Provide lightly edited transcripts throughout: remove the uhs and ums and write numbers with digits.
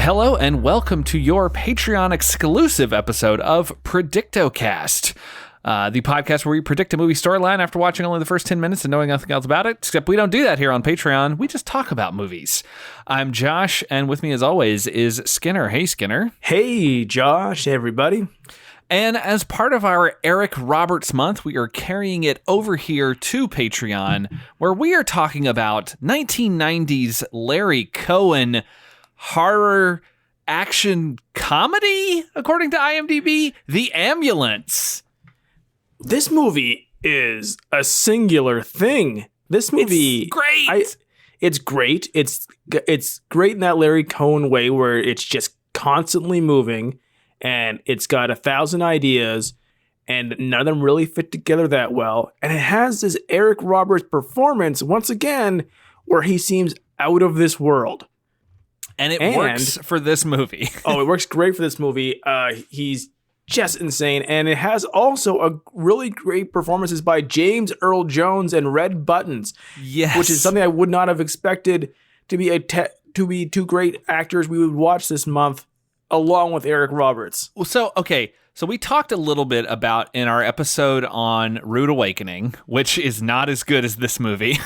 Hello and welcome to your Patreon exclusive episode of Predictocast, the podcast where we predict a movie storyline after watching only the first 10 minutes and knowing nothing else about it, except we don't do that here on Patreon. We just talk about movies. I'm Josh, and with me as always is Skinner. Hey, Skinner. Hey, Josh. Hey, everybody. And as part of our Eric Roberts month, we are carrying it over here to Patreon, where we are talking about 1990s Larry Cohen horror action comedy, according to IMDb, The Ambulance. This movie is a singular thing. This movie, it's great. It's great. It's great in that Larry Cohen way where it's just constantly moving and it's got 1,000 ideas and none of them really fit together that well. And it has this Eric Roberts performance once again where he seems out of this world. And it works for this movie. Oh, it works great for this movie. He's just insane. And it has also a really great performances by James Earl Jones and Red Buttons. Yes. Which is something I would not have expected to be two great actors we would watch this month, along with Eric Roberts. So we talked a little bit about in our episode on Rude Awakening, which is not as good as this movie.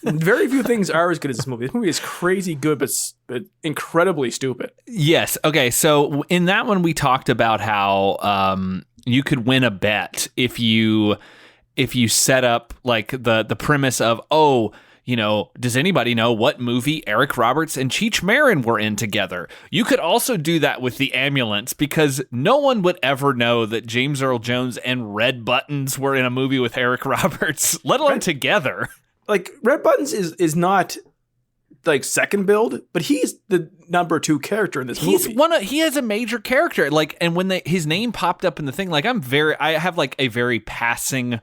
Very few things are as good as this movie. This movie is crazy good, but incredibly stupid. Yes. Okay. So in that one, we talked about how you could win a bet if you set up like the premise of, does anybody know what movie Eric Roberts and Cheech Marin were in together? You could also do that with The Ambulance because no one would ever know that James Earl Jones and Red Buttons were in a movie with Eric Roberts, let alone together. Like, Red Buttons is not like second build, but he's the number 2 character in this movie. He has a major character. Like, and when his name popped up in the thing, like I have like a very passing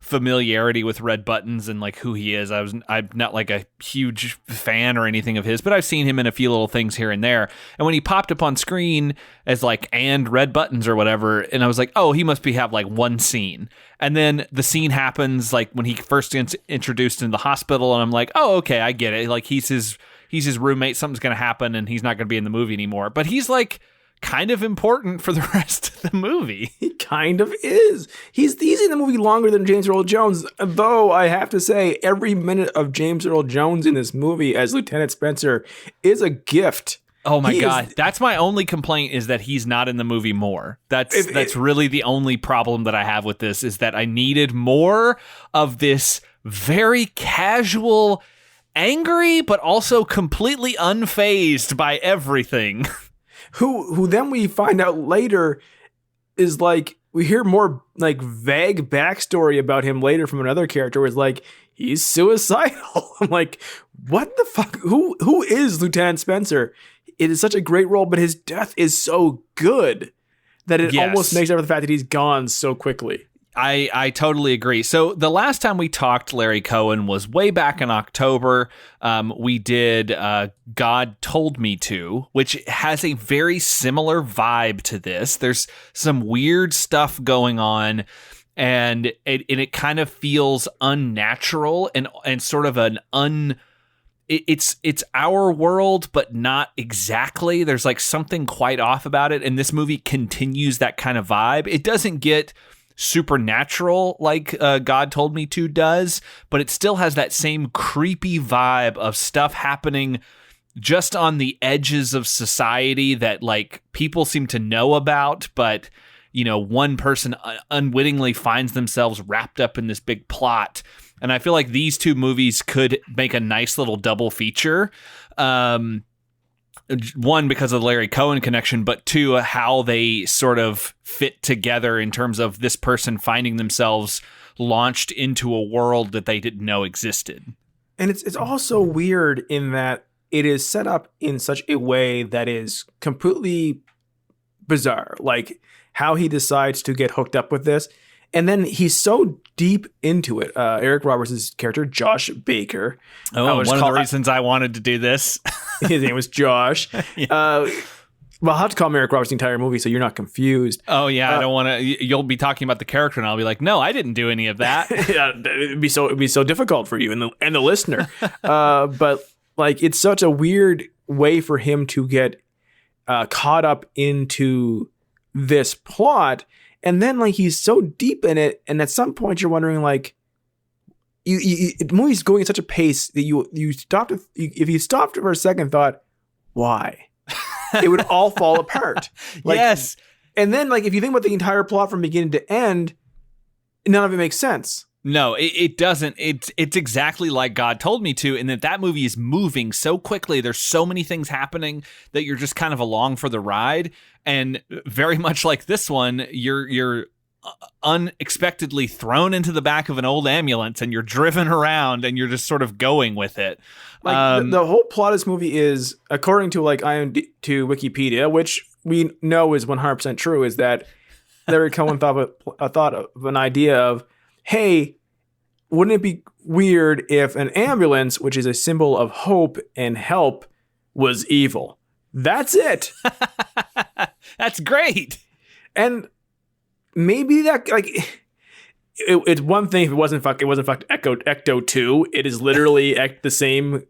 familiarity with Red Buttons and like who he is. I'm not like a huge fan or anything of his, but I've seen him in a few little things here and there. And when he popped up on screen as like and Red Buttons or whatever, and I was like, oh, he must have like one scene. And then the scene happens like when he first gets introduced in the hospital, and I'm like, oh, okay, I get it. Like he's his roommate. Something's gonna happen, and he's not gonna be in the movie anymore. But he's like kind of important for the rest of the movie. He kind of is. He's in the movie longer than James Earl Jones, though I have to say every minute of James Earl Jones in this movie as Lieutenant Spencer is a gift. Oh my God. That's my only complaint, is that he's not in the movie more. That's really the only problem that I have with this, is that I needed more of this very casual, angry, but also completely unfazed by everything. Who then we find out later is like, we hear more like vague backstory about him later from another character, where it's like, he's suicidal. I'm like, what the fuck? Who is Lieutenant Spencer? It is such a great role, but his death is so good that it almost makes up for the fact that he's gone so quickly. I totally agree. So the last time we talked Larry Cohen was way back in October. We did God Told Me To, which has a very similar vibe to this. There's some weird stuff going on, and it kind of feels unnatural and sort of it's our world, but not exactly. There's like something quite off about it, and this movie continues that kind of vibe. It doesn't get supernatural like God Told Me To does, but it still has that same creepy vibe of stuff happening just on the edges of society that like people seem to know about, but one person unwittingly finds themselves wrapped up in this big plot. And I feel like these two movies could make a nice little double feature. One, because of the Larry Cohen connection, but two, how they sort of fit together in terms of this person finding themselves launched into a world that they didn't know existed. And it's also weird in that it is set up in such a way that is completely bizarre. Like how he decides to get hooked up with this. And then he's so deep into it. Eric Roberts' character, Josh Baker. Oh, one of the reasons I wanted to do this. His name was Josh. Yeah. Well, I'll have to call him Eric Roberts the entire movie so you're not confused. Oh, yeah. I don't want to. You'll be talking about the character and I'll be like, no, I didn't do any of that. Yeah, it'd be so difficult for you and the listener. But like, it's such a weird way for him to get caught up into this plot, and then like he's so deep in it, and at some point you're wondering like, the movie's going at such a pace that you stopped. If you stopped for a second, thought, why? It would all fall apart. Like, yes. And then like if you think about the entire plot from beginning to end, none of it makes sense. No, it doesn't. It's exactly like God told me to, in that movie is moving so quickly. There's so many things happening that you're just kind of along for the ride. And very much like this one, you're unexpectedly thrown into the back of an old ambulance and you're driven around and you're just sort of going with it. Like the whole plot of this movie is, according to like to Wikipedia, which we know is 100% true, is that Larry Cohen thought of an idea of, hey, wouldn't it be weird if an ambulance, which is a symbol of hope and help, was evil? That's it. That's great. And maybe that, like, it's one thing if it wasn't fucked Ecto 2. It is literally the same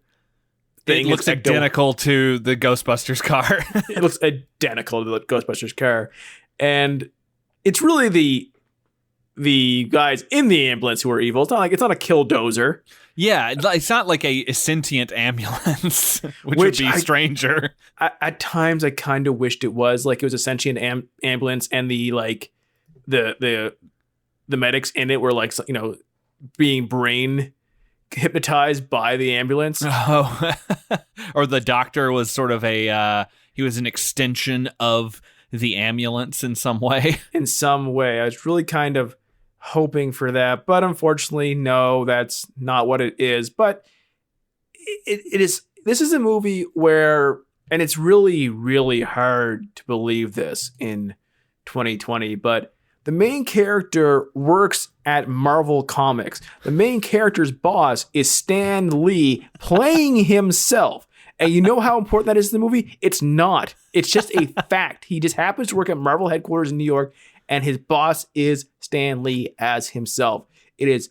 thing. It looks identical to the Ghostbusters car. It looks identical to the Ghostbusters car. And it's really the guys in the ambulance who are evil. It's not a killdozer. Yeah, it's not like a sentient ambulance, which would be stranger. At times, I kind of wished it was like it was a sentient ambulance, and the medics in it were like, you know, being brain hypnotized by the ambulance. Oh, or the doctor was sort of he was an extension of the ambulance in some way. In some way, I was really kind of hoping for that, but unfortunately, no, that's not what it is. But it is. This is a movie where, and it's really, really hard to believe this in 2020, but the main character works at Marvel Comics. The main character's boss is Stan Lee playing himself. And you know how important that is in the movie? It's not. It's just a fact. He just happens to work at Marvel headquarters in New York, and his boss is Stan Lee as himself. It is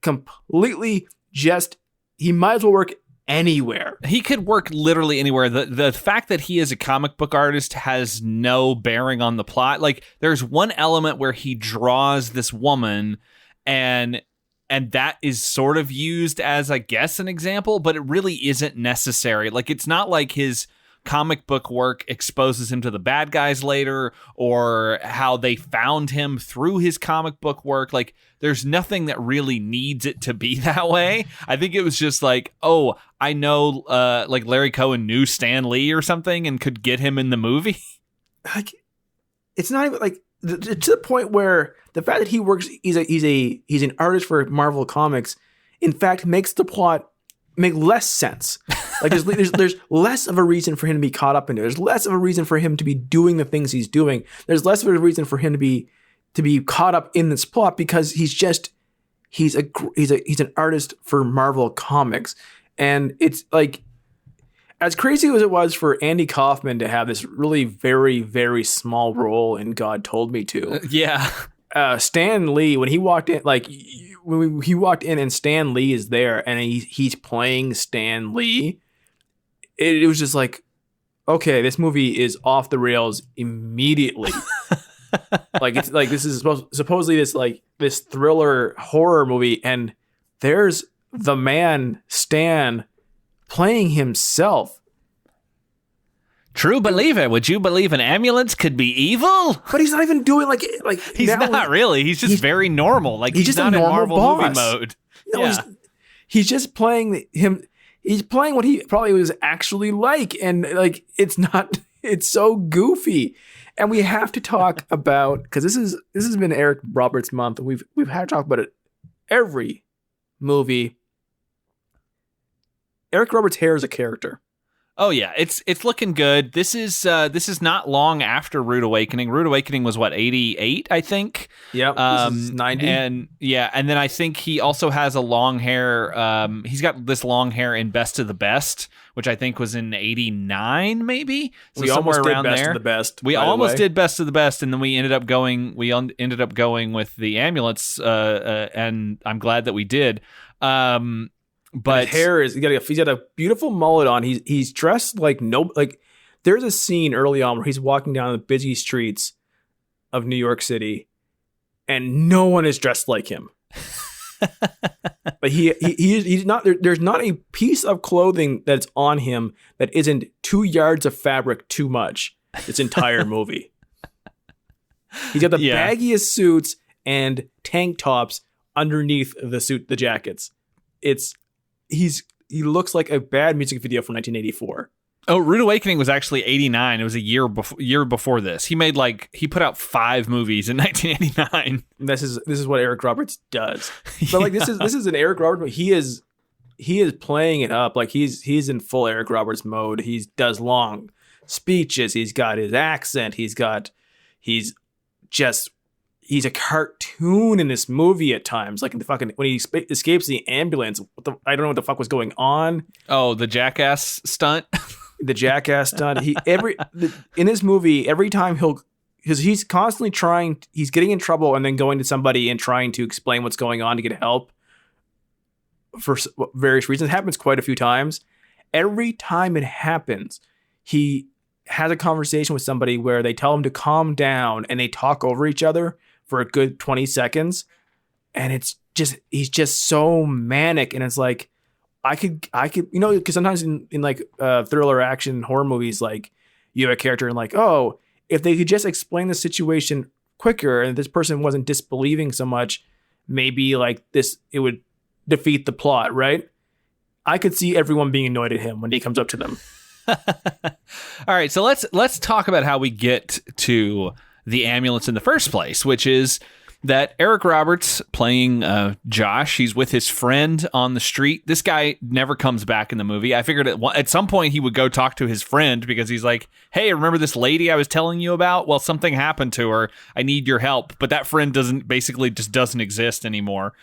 completely just, he might as well work anywhere. He could work literally anywhere. The fact that he is a comic book artist has no bearing on the plot. Like, there's one element where he draws this woman, and that is sort of used as, I guess, an example, but it really isn't necessary. Like, it's not like his comic book work exposes him to the bad guys later, or how they found him through his comic book work. Like, there's nothing that really needs it to be that way. I think it was just like, oh, I know, like Larry Cohen knew Stan Lee or something and could get him in the movie. Like, it's not even like to the point where the fact that he works, he's an artist for Marvel Comics, in fact, makes the plot make less sense. Like, there's less of a reason for him to be caught up in it. There's less of a reason for him to be doing the things he's doing. There's less of a reason for him to be caught up in this plot, because he's an artist for Marvel Comics. And it's like, as crazy as it was for Andy Kaufman to have this really very, very small role in God Told Me To. Yeah. Stan Lee, when he walked in, like when he walked in and Stan Lee is there and he's playing Stan Lee, it was just like, okay, this movie is off the rails immediately. Like, it's like, this is supposedly this thriller horror movie, and there's the man Stan playing himself. True believer. Would you believe an ambulance could be evil? But he's not even doing like he's not really. He's just very normal. Like, he's just not in Marvel boss. Movie mode. No, yeah. He's just playing him. He's playing what he probably was actually like, and like, it's not. It's so goofy. And we have to talk about, because this has been Eric Roberts month. We've had to talk about it every movie. Eric Roberts' hair is a character. Oh yeah, it's looking good. This is not long after Rude Awakening. Rude Awakening was what, 88, I think. Yep. This is 90. And yeah, and then I think he also has a long hair. He's got this long hair in Best of the Best, which I think was in 89, maybe. So we somewhere almost did around Best there. Of the Best. We almost did Best of the Best, and then we ended up going with the ambulance. And I'm glad that we did. But his hair is, he's got a beautiful mullet on. He's dressed like there's a scene early on where he's walking down the busy streets of New York City, and no one is dressed like him. But he's not there, there's not a piece of clothing that's on him that isn't 2 yards of fabric too much this entire movie. He's got the baggiest suits and tank tops underneath the jackets. He looks like a bad music video from 1984. Oh, Rude Awakening was actually 89. It was a year before this. He put out 5 movies in 1989. This is what Eric Roberts does. But like this is an Eric Roberts, but he is playing it up. Like he's in full Eric Roberts mode. He does long speeches. He's got his accent. He's a cartoon in this movie at times. Like in the fucking when he escapes the ambulance, I don't know what the fuck was going on. Oh, the jackass stunt. The jackass stunt. In this movie, every time he's constantly he's getting in trouble and then going to somebody and trying to explain what's going on to get help for various reasons. It happens quite a few times. Every time it happens, he has a conversation with somebody where they tell him to calm down and they talk over each other for a good 20 seconds. And he's just so manic. And it's like, I could, because sometimes in like thriller action horror movies, like you have a character and like, oh, if they could just explain the situation quicker and this person wasn't disbelieving so much, maybe like it would defeat the plot, right? I could see everyone being annoyed at him when he comes up to them. All right, so let's talk about how we get to the ambulance in the first place, which is that Eric Roberts playing Josh, he's with his friend on the street. This guy never comes back in the movie. I figured at some point he would go talk to his friend because he's like, hey, remember this lady I was telling you about? Well, something happened to her. I need your help. But that friend doesn't exist anymore.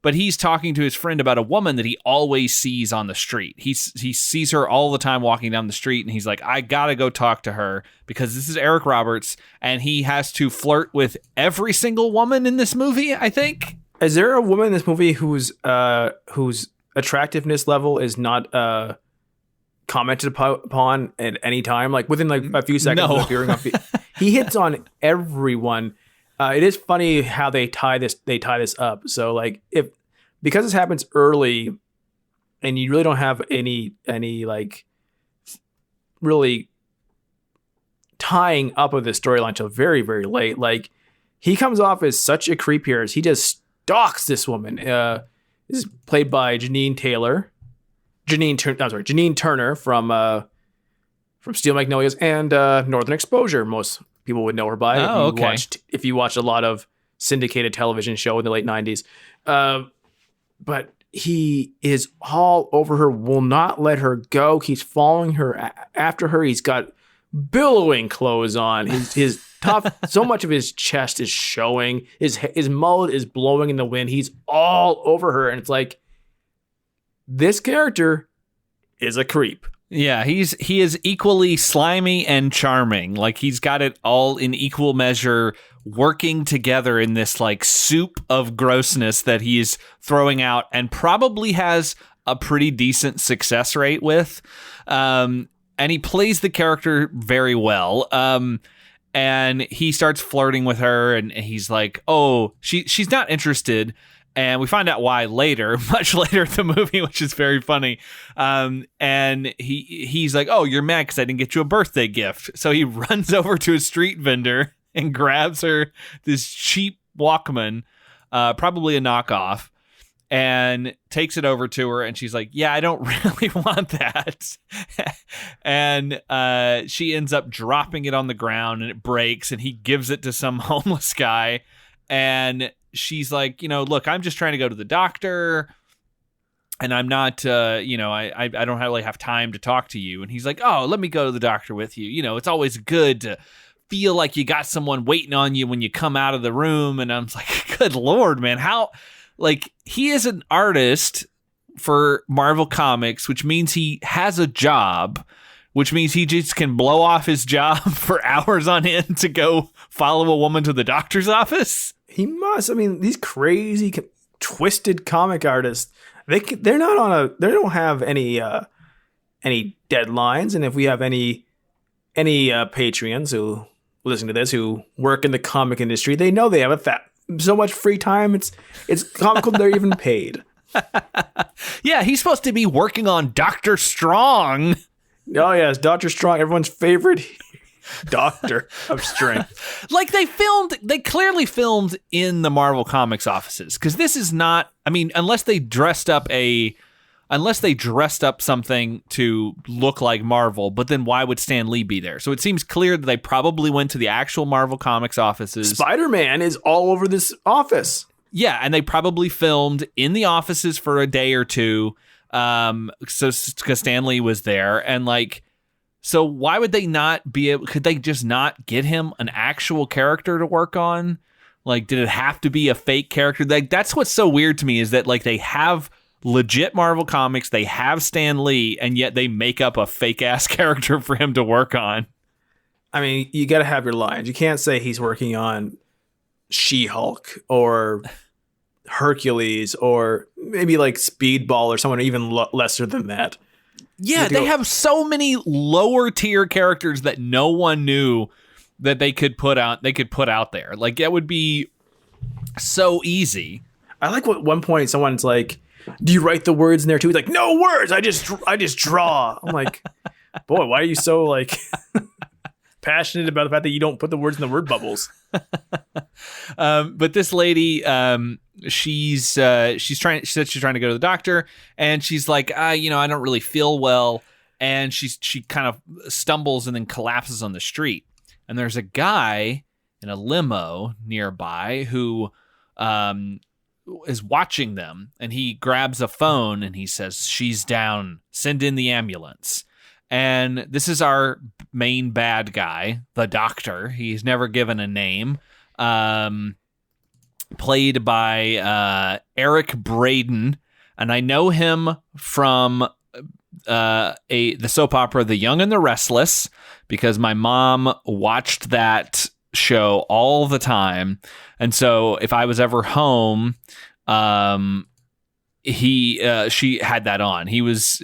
But he's talking to his friend about a woman that he always sees on the street. He sees her all the time walking down the street, and he's like, I gotta go talk to her because this is Eric Roberts, and he has to flirt with every single woman in this movie, I think. Is there a woman in this movie whose attractiveness level is not commented upon at any time? Like within like a few seconds of appearing on he hits on everyone. It is funny how they tie this up. So like because this happens early and you really don't have any like really tying up of the storyline until very, very late. Like he comes off as such a creep here as he just stalks this woman. This is played by Janine Turner from Steel Magnolias and Northern Exposure. Most people would know her by if you watched a lot of syndicated television show in the late 90s. But he is all over her, will not let her go. He's following her after her. He's got billowing clothes on. His tough, so much of his chest is showing. His mullet is blowing in the wind. He's all over her. And it's like, this character is a creep. Yeah, he is equally slimy and charming. Like he's got it all in equal measure, working together in this like soup of grossness that he's throwing out, and probably has a pretty decent success rate with. And he plays the character very well. And he starts flirting with her, and he's like, "Oh, she's not interested." And we find out why later, much later in the movie, which is very funny. And he's like, oh, you're mad because I didn't get you a birthday gift. So he runs over to a street vendor and grabs her this cheap Walkman, probably a knockoff, and takes it over to her. And she's like, yeah, I don't really want that. And she ends up dropping it on the ground, and it breaks, and he gives it to some homeless guy. And she's like, look, I'm just trying to go to the doctor, and I'm not, I don't really have time to talk to you. And he's like, oh, let me go to the doctor with you. It's always good to feel like you got someone waiting on you when you come out of the room. And I'm like, good Lord, man, how, like, he is an artist for Marvel Comics, which means he has a job, which means he just can blow off his job for hours on end to go follow a woman to the doctor's office. He must. I mean, these crazy, twisted comic artists, they don't have any any deadlines, and if we have any Patreons who listen to this who work in the comic industry, they know they have so much free time. It's comical they're even paid. Yeah, he's supposed to be working on Dr. Strong. Oh yes, Dr. Strong, everyone's favorite doctor of strength. Like they clearly filmed in the Marvel Comics offices, because this is not, I mean, unless they dressed up something to look like Marvel, but then why would Stan Lee be there? So it seems clear that they probably went to the actual Marvel Comics offices. Spider-Man is all over this office. Yeah, and they probably filmed in the offices for a day or two, so because Stan Lee was there, and like, so why would they not be able? Could they just not get him an actual character to work on? Like, did it have to be a fake character? Like, that's what's so weird to me, is that like they have legit Marvel Comics, they have Stan Lee, and yet they make up a fake ass character for him to work on. I mean, you got to have your lines. You can't say he's working on She-Hulk or Hercules or maybe like Speedball or someone even lesser than that. Yeah, they have so many lower tier characters that no one knew that they could put out there. Like, that would be so easy. I like what at one point someone's like, "Do you write the words in there too?" He's like, "No words. I just draw." I'm like, boy, why are you so like passionate about the fact that you don't put the words in the word bubbles? But this lady, she said she's trying to go to the doctor, and she's like, I don't really feel well, and she kind of stumbles and then collapses on the street, and there's a guy in a limo nearby who is watching them, and he grabs a phone and he says, "She's down, send in the ambulance." And this is our main bad guy, the doctor. He's never given a name. Played by Eric Braeden, and I know him from the soap opera The Young and the Restless, because my mom watched that show all the time, and so if I was ever home, she had that on. He was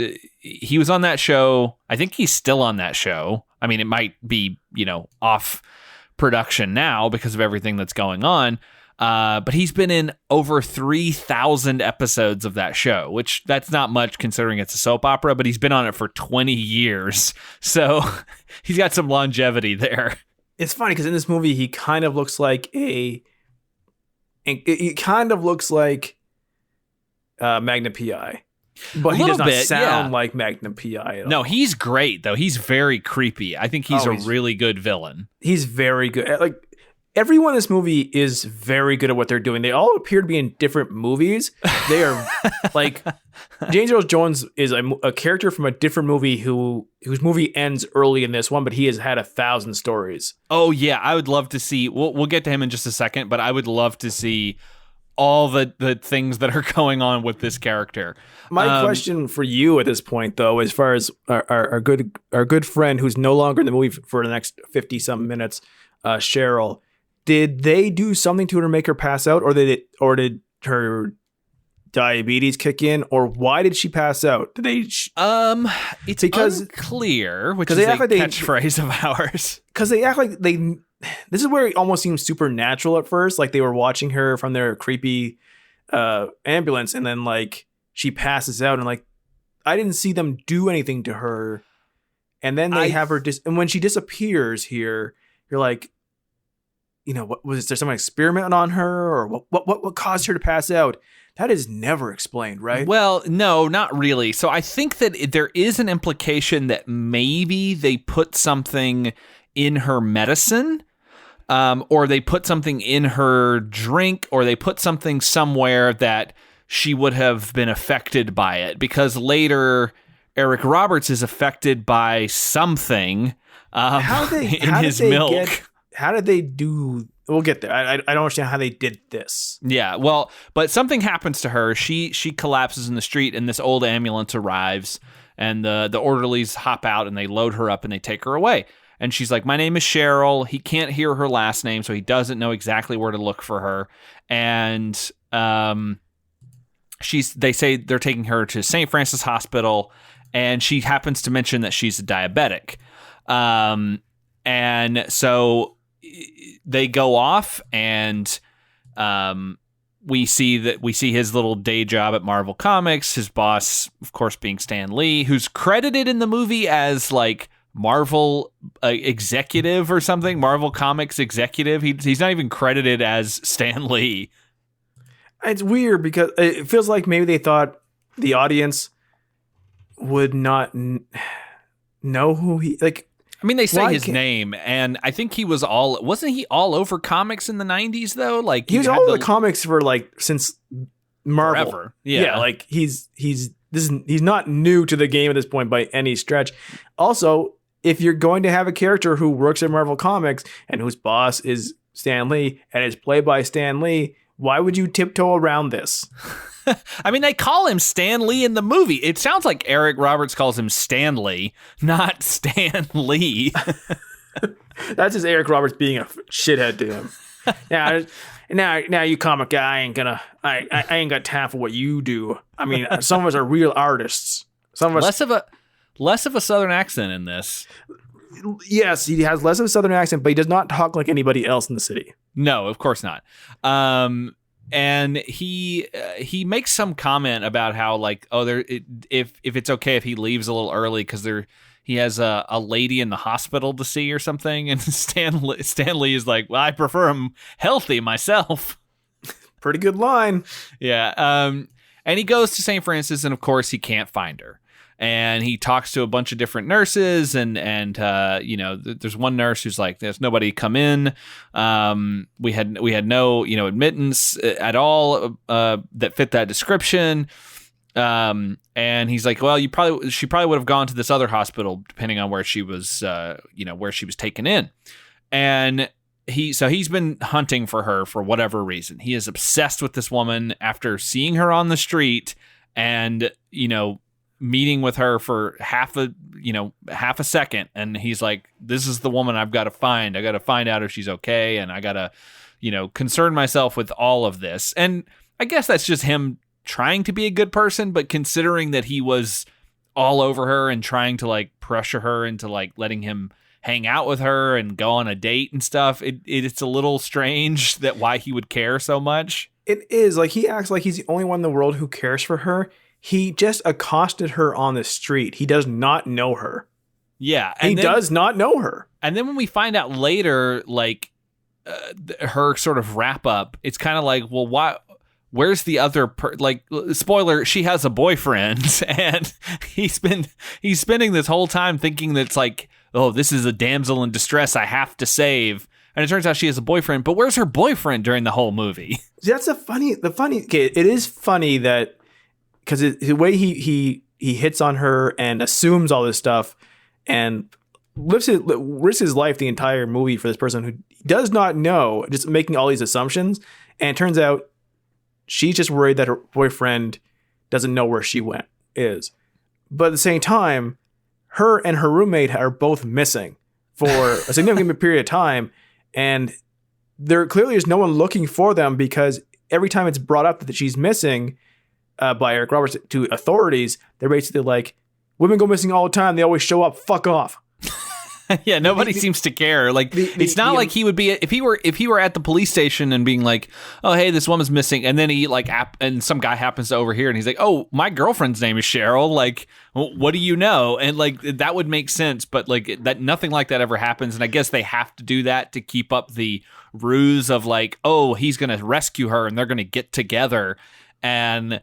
on that show. I think he's still on that show. I mean, it might be off production now because of everything that's going on. But he's been in over 3,000 episodes of that show, which that's not much considering it's a soap opera, but he's been on it for 20 years. So he's got some longevity there. It's funny because in this movie, he kind of looks like Magnum P.I., but he does not sound like Magnum P.I. at all. No, he's great though. He's very creepy. I think he's a really good villain. He's very good. Like, everyone in this movie is very good at what they're doing. They all appear to be in different movies. They are like, James Earl Jones is a character from a different movie whose movie ends early in this one, but he has had 1,000 stories. Oh yeah, I would love to see. We'll get to him in just a second, but I would love to see all the things that are going on with this character. My question for you at this point, though, as far as our good friend who's no longer in the movie for the next 50-something minutes, Cheryl, did they do something to her to make her pass out, or did her diabetes kick in, or why did she pass out? Did they? It's unclear, which is a catchphrase of ours. Because they act like they. This is where it almost seems supernatural at first, like they were watching her from their creepy ambulance, and then like she passes out, and like I didn't see them do anything to her, and then they have her and when she disappears here, you're like, what was there some experiment on her, or what caused her to pass out? That is never explained, right? Well, no, not really. So I think that there is an implication that maybe they put something in her medicine, or they put something in her drink, or they put something somewhere that she would have been affected by it, because later Eric Roberts is affected by something in his milk. How did they do? We'll get there. I don't understand how they did this. Yeah, well, but something happens to her. She collapses in the street, and this old ambulance arrives, and the orderlies hop out, and they load her up, and they take her away. And she's like, "My name is Cheryl." He can't hear her last name, so he doesn't know exactly where to look for her. And they say they're taking her to St. Francis Hospital, and she happens to mention that she's a diabetic. And so they go off, and we see his little day job at Marvel Comics. His boss, of course, being Stan Lee, who's credited in the movie as like Marvel executive or something, Marvel Comics executive. He's not even credited as Stan Lee. It's weird because it feels like maybe they thought the audience would not know who he like. I mean, they say his name, and I think wasn't he all over comics in the 90s though? Like he was all over the comics for like since Marvel. Forever. Yeah, like he's not new to the game at this point by any stretch. Also, if you're going to have a character who works at Marvel Comics and whose boss is Stan Lee and is played by Stan Lee, why would you tiptoe around this? I mean, they call him Stan Lee in the movie. It sounds like Eric Roberts calls him Stanley, not Stan Lee. That's just Eric Roberts being a shithead to him. Now, you comic guy, I ain't got time for what you do. I mean, some of us are real artists. Some of us less of a Southern accent in this. Yes, he has less of a Southern accent, but he does not talk like anybody else in the city. No, of course not. And he makes some comment about how like, if it's okay if he leaves a little early because he has a lady in the hospital to see or something, and Stan Lee is like, well, I prefer him healthy myself. Pretty good line. Yeah. And he goes to St. Francis, and of course he can't find her. And he talks to a bunch of different nurses, and there's one nurse who's like, "There's nobody come in. We had no admittance at all that fit that description." And he's like, "Well, she probably would have gone to this other hospital, depending on where she was taken in." And he's been hunting for her for whatever reason. He is obsessed with this woman after seeing her on the street, and meeting with her for half a second, and he's like, this is the woman I've got to find. I got to find out if she's okay, and I got to concern myself with all of this. And I guess that's just him trying to be a good person, but considering that he was all over her and trying to like pressure her into like letting him hang out with her and go on a date and stuff, it's a little strange that why he would care so much. It is like he acts like he's the only one in the world who cares for her. He just accosted her on the street. He does not know her. Yeah. He does not know her. And then when we find out later, like her sort of wrap up, it's kind of like, well, why? Where's the other? Spoiler: she has a boyfriend, and he's spending this whole time thinking that it's like, oh, this is a damsel in distress I have to save. And it turns out she has a boyfriend. But where's her boyfriend during the whole movie? That's okay, it is funny that. Because the way he hits on her and assumes all this stuff and risks his life the entire movie for this person who does not know, just making all these assumptions. And it turns out she's just worried that her boyfriend doesn't know where she is. But at the same time, her and her roommate are both missing for a significant period of time. And there clearly is no one looking for them, because every time it's brought up that she's missing, by Eric Roberts to authorities, they're basically like, women go missing all the time. They always show up. Fuck off. Yeah, nobody seems to care. Like, it's not like he would be if he were at the police station and being like, "Oh, hey, this woman's missing," and then he and some guy happens to overhear, and he's like, "Oh, my girlfriend's name is Cheryl." Like, what do you know? And like that would make sense, but like that, nothing like that ever happens. And I guess they have to do that to keep up the ruse of like, oh, he's gonna rescue her, and they're gonna get together, and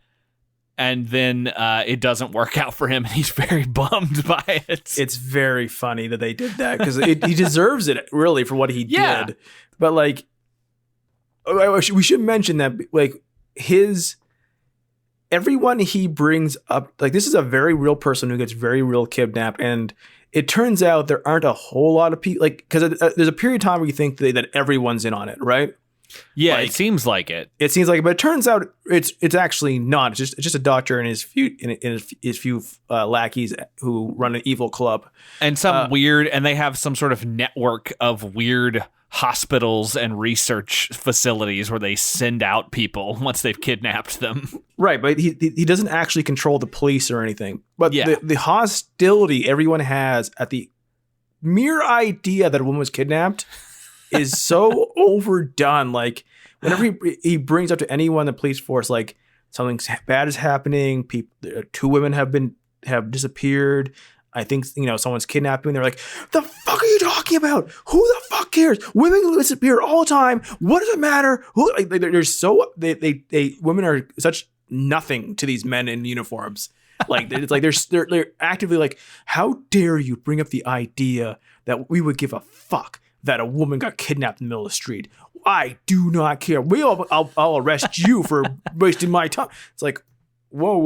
then it doesn't work out for him, and he's very bummed by it. It's very funny that they did that, because he deserves it, really, for what he did. But, like, we should mention that, like, everyone he brings up, like, this is a very real person who gets very real kidnapped, and it turns out there aren't a whole lot of people, like, because there's a period of time where you think that everyone's in on it, right? Yeah, like, it seems like it. It seems like it, but it turns out it's actually not. It's just a doctor and his few lackeys who run an evil club, and they have some sort of network of weird hospitals and research facilities where they send out people once they've kidnapped them. Right, but he doesn't actually control the police or anything. But Yeah. the hostility everyone has at the mere idea that a woman was kidnapped is so overdone. Like whenever he brings up to anyone in the police force, like something bad is happening, two women have disappeared. I think, someone's kidnapping. They're like, the fuck are you talking about? Who the fuck cares? Women disappear all the time. What does it matter? Women are such nothing to these men in uniforms. Like it's like they're actively like, how dare you bring up the idea that we would give a fuck that a woman got kidnapped in the middle of the street? I do not care. I'll arrest you for wasting my time. It's like, whoa.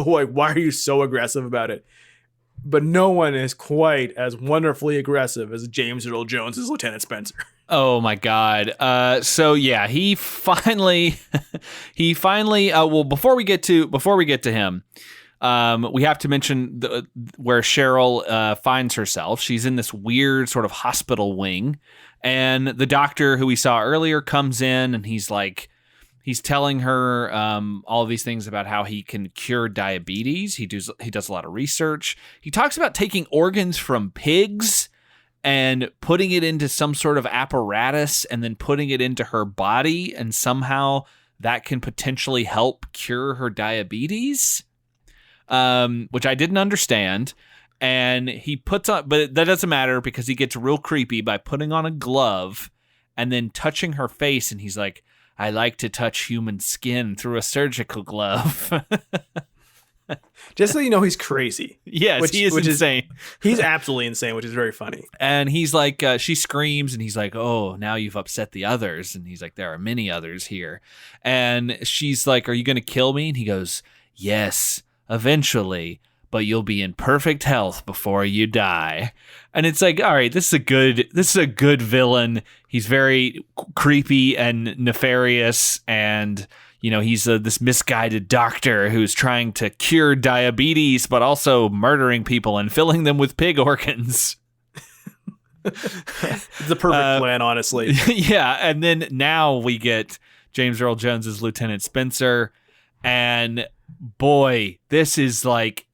Like, why are you so aggressive about it? But no one is quite as wonderfully aggressive as James Earl Jones as Lieutenant Spencer. Oh my God. So yeah, he finally, well, before we get to him, we have to mention where Cheryl finds herself. She's in this weird sort of hospital wing, and the doctor who we saw earlier comes in, and he's telling her all of these things about how he can cure diabetes. He does a lot of research. He talks about taking organs from pigs and putting it into some sort of apparatus and then putting it into her body, and somehow that can potentially help cure her diabetes, which I didn't understand. And he puts on, but that doesn't matter because he gets real creepy by putting on a glove and then touching her face, and he's like, I like to touch human skin through a surgical glove. Just so you know, he's crazy. Yes, he is insane. He's absolutely insane, which is very funny. And he's like, she screams, and he's like, oh, now you've upset the others. And he's like, there are many others here. And she's like, are you going to kill me? And he goes, yes, eventually, but you'll be in perfect health before you die. And it's like, all right, this is a good villain. He's very creepy and nefarious, and he's this misguided doctor who's trying to cure diabetes, but also murdering people and filling them with pig organs. It's the perfect plan, honestly. Yeah, and then now we get James Earl Jones as Lieutenant Spencer, and boy, this is like,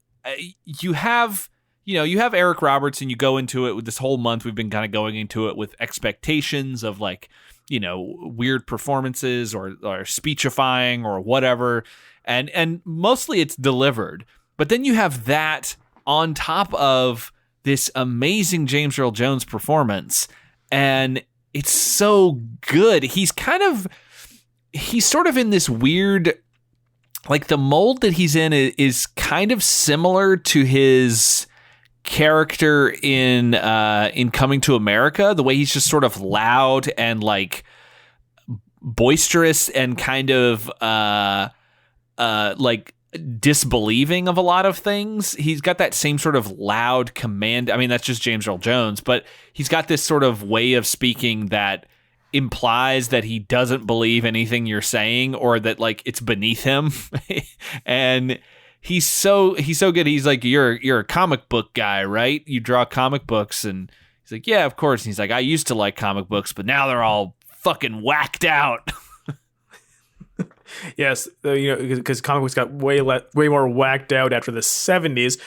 you have Eric Roberts, and you go into it with this whole month. We've been kind of going into it with expectations of like, weird performances or speechifying or whatever. And mostly it's delivered. But then you have that on top of this amazing James Earl Jones performance. And it's so good. He's sort of in this weird, like the mold that he's in is kind of similar to his character in Coming to America, the way he's just sort of loud and like boisterous and kind of like disbelieving of a lot of things. He's got that same sort of loud command. I mean, that's just James Earl Jones, but he's got this sort of way of speaking that implies that he doesn't believe anything you're saying, or that like it's beneath him. And he's so good. He's like, you're a comic book guy, right? You draw comic books. And he's like, yeah, of course. And he's like, I used to like comic books, but now they're all fucking whacked out. Yes, because comic books got way more whacked out after the 70s.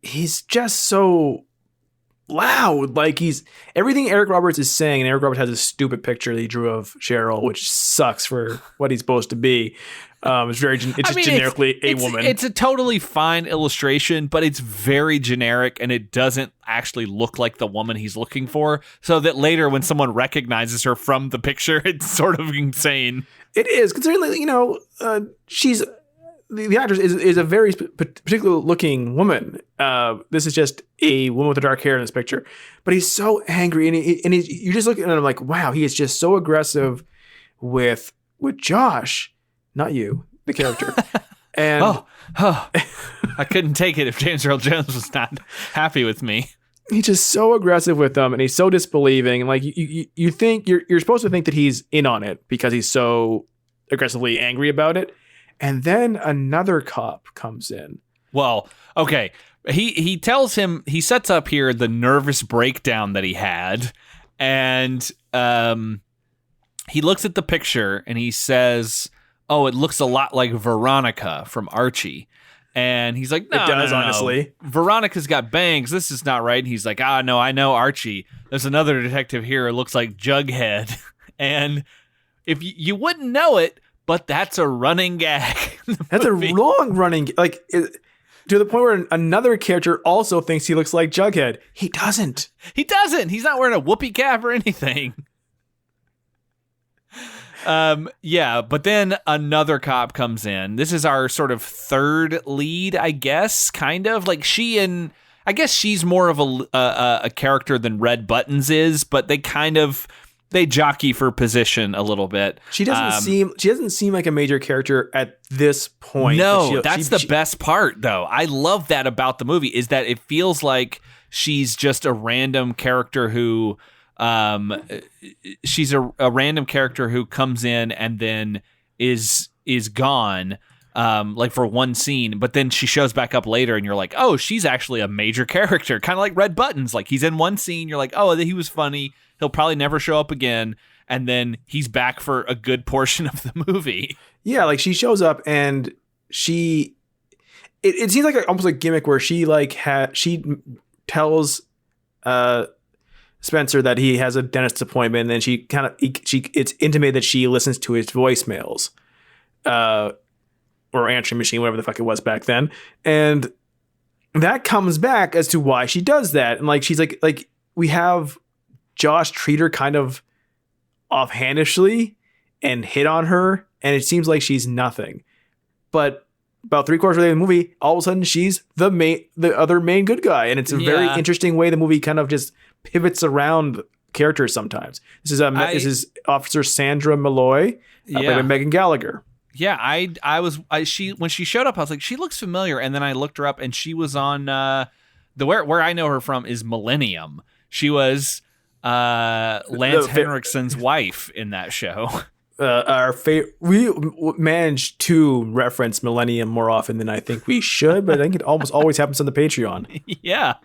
He's just so loud. Like everything Eric Roberts is saying, and Eric Roberts has a stupid picture that he drew of Cheryl, which sucks for what he's supposed to be. Generically a woman. It's a totally fine illustration, but it's very generic, and it doesn't actually look like the woman he's looking for. So that later, when someone recognizes her from the picture, it's sort of insane. It is, considering she's the actress is a very particular looking woman. This is just a woman with the dark hair in this picture, but he's so angry, and you just look at him like, wow, he is just so aggressive with Josh. Not you, the character. And I couldn't take it if James Earl Jones was not happy with me. He's just so aggressive with them, and he's so disbelieving. And like you think you're supposed to think that he's in on it because he's so aggressively angry about it. And then another cop comes in Well, okay. He tells him, he sets up here the nervous breakdown that he had, and he looks at the picture and he says, "Oh, it looks a lot like Veronica from Archie." And he's like, "No, It does, no. honestly. Veronica's got bangs. This is not right." And he's like, "Ah, no, I know Archie. There's another detective here who looks like Jughead." And if you wouldn't know it, but that's a running gag. That's a long running, to the point where another character also thinks he looks like Jughead. He doesn't. He doesn't. He's not wearing a whoopee cap or anything. Yeah, but then another cop comes in. This is our sort of third lead, I guess, kind of. Like I guess she's more of a character than Red Buttons is, but they jockey for position a little bit. She doesn't seem like a major character at this point. No, that's the best part, though. I love that about the movie, is that it feels like she's just a random character who she's a random character who comes in and then is gone, like for one scene, but then she shows back up later and you're like, oh, she's actually a major character, kind of like Red Buttons. Like, he's in one scene, you're like, oh, he was funny, he'll probably never show up again, and then he's back for a good portion of the movie. Yeah, like she shows up and it seems like almost a gimmick where she she tells Spencer that he has a dentist appointment, and then it's intimated that she listens to his voicemails, or answering machine, whatever the fuck it was back then, and that comes back as to why she does that. And like she's like we have Josh treat her kind of offhandishly and hit on her, and it seems like she's nothing, but about 3/4 of the movie, all of a sudden she's the other main good guy, and it's a very interesting way the movie kind of just pivots around characters sometimes. This is Officer Sandra Malloy, played by Megan Gallagher. Yeah, when she showed up, I was like, she looks familiar, and then I looked her up, and she was on where I know her from is Millennium. She was Lance Henriksen's wife in that show. We managed to reference Millennium more often than I think we should, but I think it almost always happens on the Patreon. Yeah.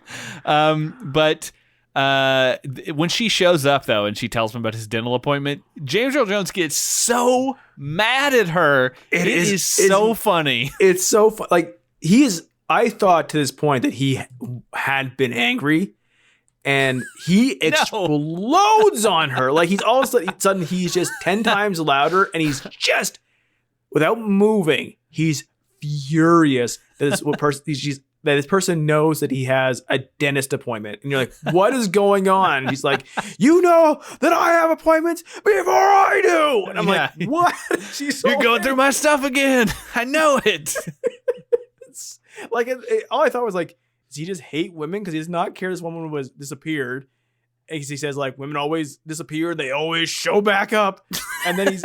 But when she shows up, though, and she tells him about his dental appointment, James Earl Jones gets so mad at her. It is so funny. It's so fun. Like, I thought to this point that he had been angry, and he explodes on her. Like, he's all of a sudden he's just 10 times louder, and he's just, without moving, he's furious that this person knows that he has a dentist appointment. And you're like, what is going on? And he's like, you know that I have appointments before I do. And I'm like, what? You're going through my stuff again. I know it. It's like, all I thought was like, does he just hate women because he does not care this woman was disappeared? And he says, like, women always disappear, they always show back up. And then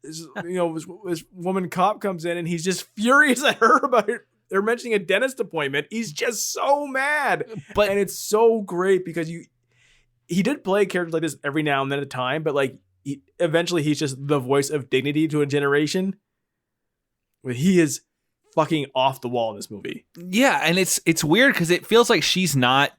this woman cop comes in and he's just furious at her about it. They're mentioning a dentist appointment. He's just so mad. And it's so great because he did play characters like this every now and then at a time, but like eventually he's just the voice of dignity to a generation. He is fucking off the wall in this movie. Yeah, and it's weird because it feels like she's not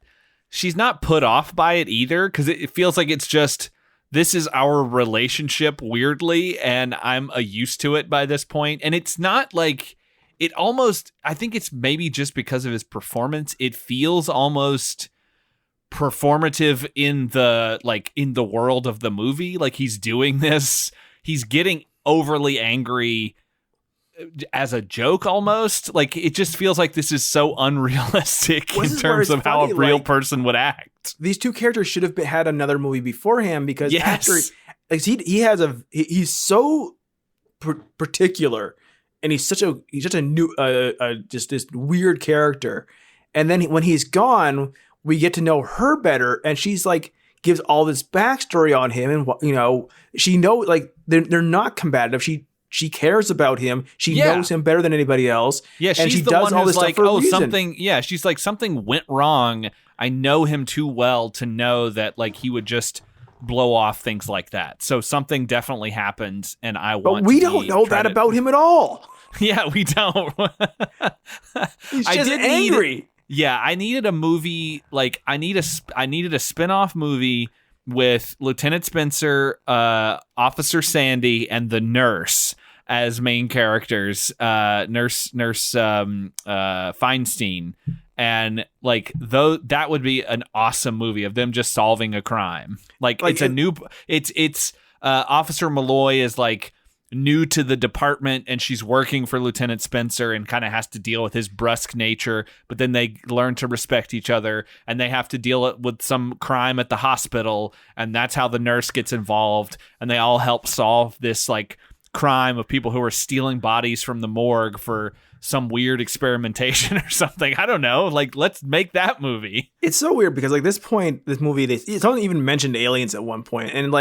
put off by it either, because it feels like it's just, this is our relationship weirdly, and I'm used to it by this point. And it's not like, it almost, I think it's maybe just because of his performance, it feels almost performative in the world of the movie. Like, he's doing this, he's getting overly angry as a joke almost. Like, it just feels like this is so unrealistic in terms of how a real person would act. These two characters should have had another movie beforehand, because after he's so particular, and he's such a new just this weird character. And then when he's gone, we get to know her better, and she's like gives all this backstory on him, and she knows, like, they're not combative. She cares about him. She knows him better than anybody else. Yeah, and she does all this stuff for a reason. Something. Yeah, she's like, something went wrong. I know him too well to know that, like, he would just blow off things like that. So something definitely happened, and I want. But we don't know that about him at all. Yeah, we don't. He's just angry. I needed a movie I needed a spin-off movie with Lieutenant Spencer, Officer Sandy, and the nurse as main characters. Nurse Feinstein, and that would be an awesome movie of them just solving a crime. It's Officer Malloy is new to the department, and she's working for Lieutenant Spencer and kind of has to deal with his brusque nature, but then they learn to respect each other, and they have to deal with some crime at the hospital, and that's how the nurse gets involved, and they all help solve this crime of people who are stealing bodies from the morgue for some weird experimentation or something. I don't know. Let's make that movie. It's so weird because this movie, it's not even mentioned aliens at one point, and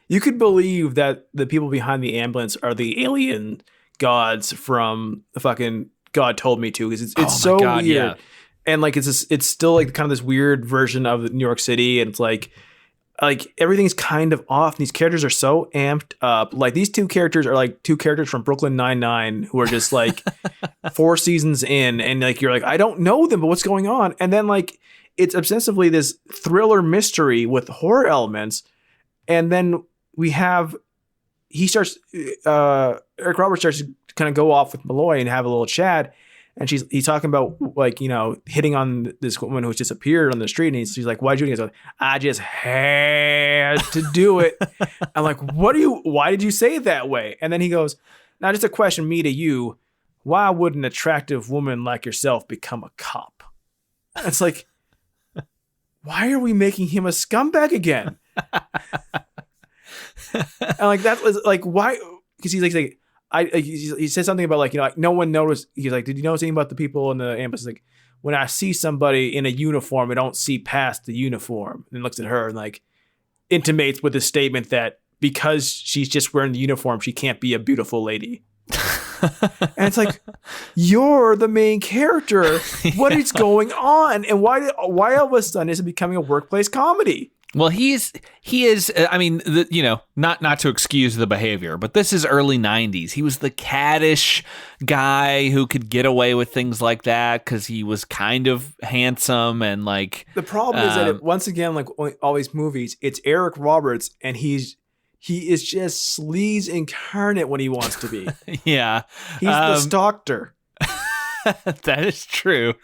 you could believe that the people behind the ambulance are the alien gods from the fucking God Told Me To, because it's so weird. Yeah. And it's still kind of this weird version of New York City, and it's everything's kind of off. These characters are so amped up. These two characters are two characters from Brooklyn Nine-Nine who are just 4 seasons in, and you're I don't know them, but what's going on? And then it's obsessively this thriller mystery with horror elements, and then Eric Roberts starts to kind of go off with Malloy and have a little chat, and he's talking about hitting on this woman who's disappeared on the street, and she's like, "Why'd you do it?" He's like, "I just had to do it." I'm like, why did you say it that way? And then he goes, "Now just a question, me to you, why would an attractive woman like yourself become a cop?" And it's why are we making him a scumbag again? And that was why? Because he's he said something about no one noticed. He's did you notice anything about the people in the ambulance? When I see somebody in a uniform, I don't see past the uniform. And looks at her and intimates with a statement that because she's just wearing the uniform, she can't be a beautiful lady. And it's you're the main character. What is going on? And why all of a sudden is it becoming a workplace comedy? Well, he is. I mean, not to excuse the behavior, but this is early '90s. He was the caddish guy who could get away with things like that because he was kind of handsome and The problem is that once again, all these movies, it's Eric Roberts, and he is just sleaze incarnate when he wants to be. Yeah, he's the Stalker. That is true.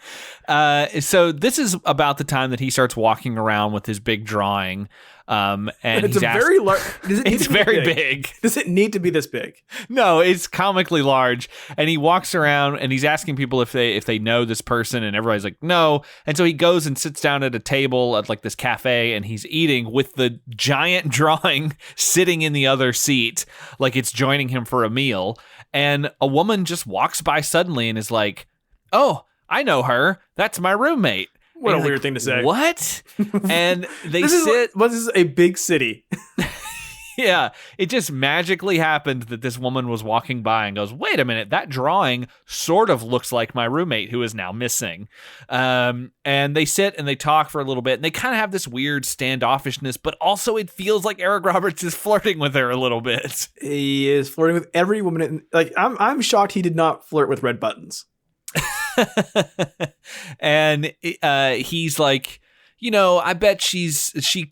So this is about the time that he starts walking around with his big drawing. And it's very large. It's very big. Does it need to be this big? No, it's comically large. And he walks around and he's asking people if they know this person, and everybody's like, no. And so he goes and sits down at a table at this cafe, and he's eating with the giant drawing sitting in the other seat, like it's joining him for a meal. And a woman just walks by suddenly and is like, "Oh, I know her. That's my roommate." What a weird thing to say. What? And they this is a big city. Yeah, it just magically happened that this woman was walking by and goes, "Wait a minute, that drawing sort of looks like my roommate who is now missing." And they sit and they talk for a little bit, and they kind of have this weird standoffishness, but also it feels like Eric Roberts is flirting with her a little bit. He is flirting with every woman. I'm shocked he did not flirt with Red Buttons. And he's like, I bet she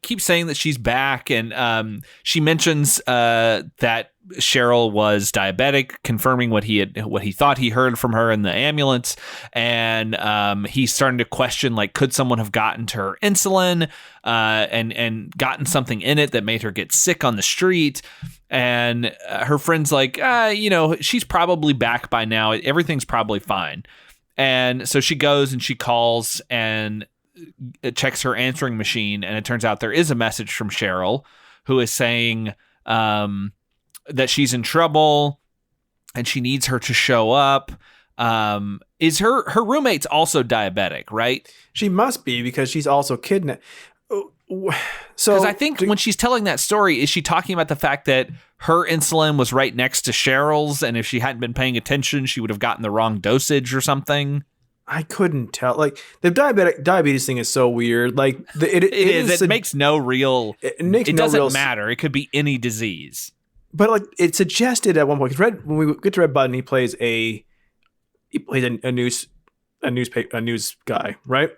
keeps saying that she's back. And she mentions that Cheryl was diabetic, confirming what he thought he heard from her in the ambulance. And he's starting to question, could someone have gotten to her insulin and gotten something in it that made her get sick on the street? And her friend's like, she's probably back by now. Everything's probably fine. And so she goes and she calls and checks her answering machine, and it turns out there is a message from Cheryl, who is saying that she's in trouble and she needs her to show up. Is her roommate's also diabetic, right? She must be, because she's also kidnapped. So, because I think when she's telling that story, is she talking about the fact that her insulin was right next to Cheryl's, and if she hadn't been paying attention, she would have gotten the wrong dosage or something? I couldn't tell. The diabetes thing is so weird. It makes no real. It doesn't matter. It could be any disease. But it suggested at one point, when we get to Red Button, he plays a he plays a news guy, right?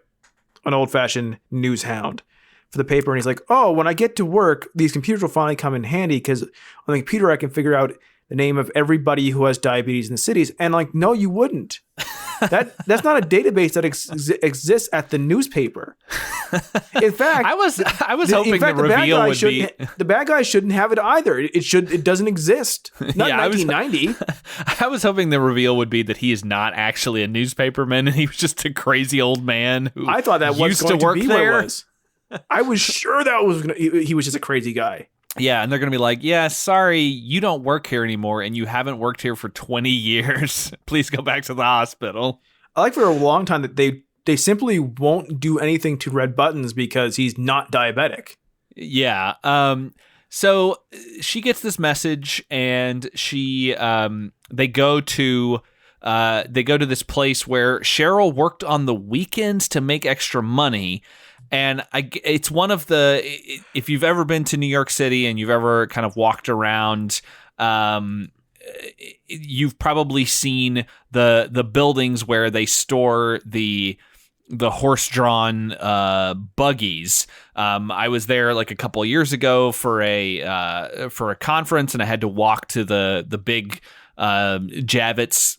An old-fashioned news hound for the paper, and he's like, oh, when I get to work, these computers will finally come in handy because on the computer I can figure out the name of everybody who has diabetes in the cities. And like, no, you wouldn't. That's not a database that exists at the newspaper. In fact, I was hoping the reveal would be the bad guy shouldn't have it either. It doesn't exist. Not Yeah, 1990. I was hoping the reveal would be that he is not actually a newspaperman and he was just a crazy old man who I thought that was used going to work be there. what it was. I was sure he was just a crazy guy. Yeah, and they're going to be like, yeah, sorry, you don't work here anymore, and you haven't worked here for 20 years. Please go back to the hospital. I like for a long time that they simply won't do anything to Red Buttons because he's not diabetic. Yeah. So she gets this message, and they go to this place where Cheryl worked on the weekends to make extra money. And it's one of the, if you've ever been to New York City and you've ever kind of walked around, you've probably seen the buildings where they store the horse-drawn buggies. I was there like a couple of years ago for a conference, and I had to walk to the big Javits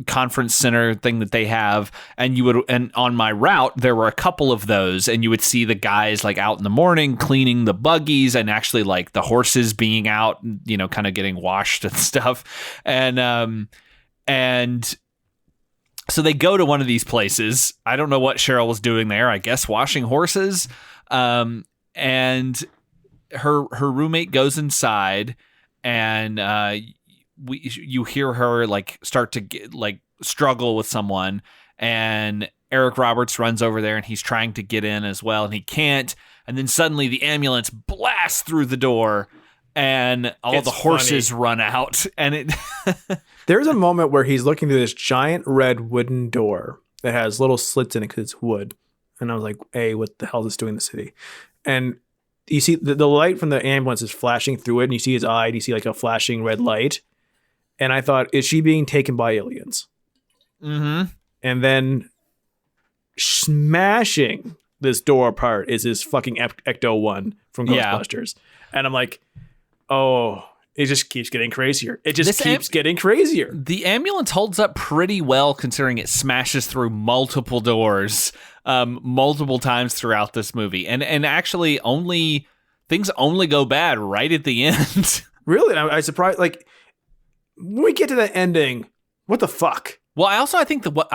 conference center thing that they have, and on my route there were a couple of those, and you would see the guys like out in the morning cleaning the buggies, and actually like the horses being out, kind of getting washed and stuff, and so they go to one of these places. I don't know what Cheryl was doing there. I guess washing horses, and her roommate goes inside, and you hear her like start to get, like struggle with someone, and Eric Roberts runs over there and he's trying to get in as well, and he can't. And then suddenly the ambulance blasts through the door, and all the horses run out. And there's a moment where he's looking through this giant red wooden door that has little slits in it because it's wood. And I was like, hey, what the hell is this doing in the city? And you see the light from the ambulance is flashing through it, and you see his eye, and you see like a flashing red light. And I thought, is she being taken by aliens? Mm-hmm. And then smashing this door apart is his fucking Ecto-1 from Ghostbusters. Yeah. And I'm like, oh, it just keeps getting crazier. It just keeps getting crazier. The ambulance holds up pretty well considering it smashes through multiple doors multiple times throughout this movie. And actually things only go bad right at the end. Really? I surprised, like, when we get to the ending, what the fuck? Well, I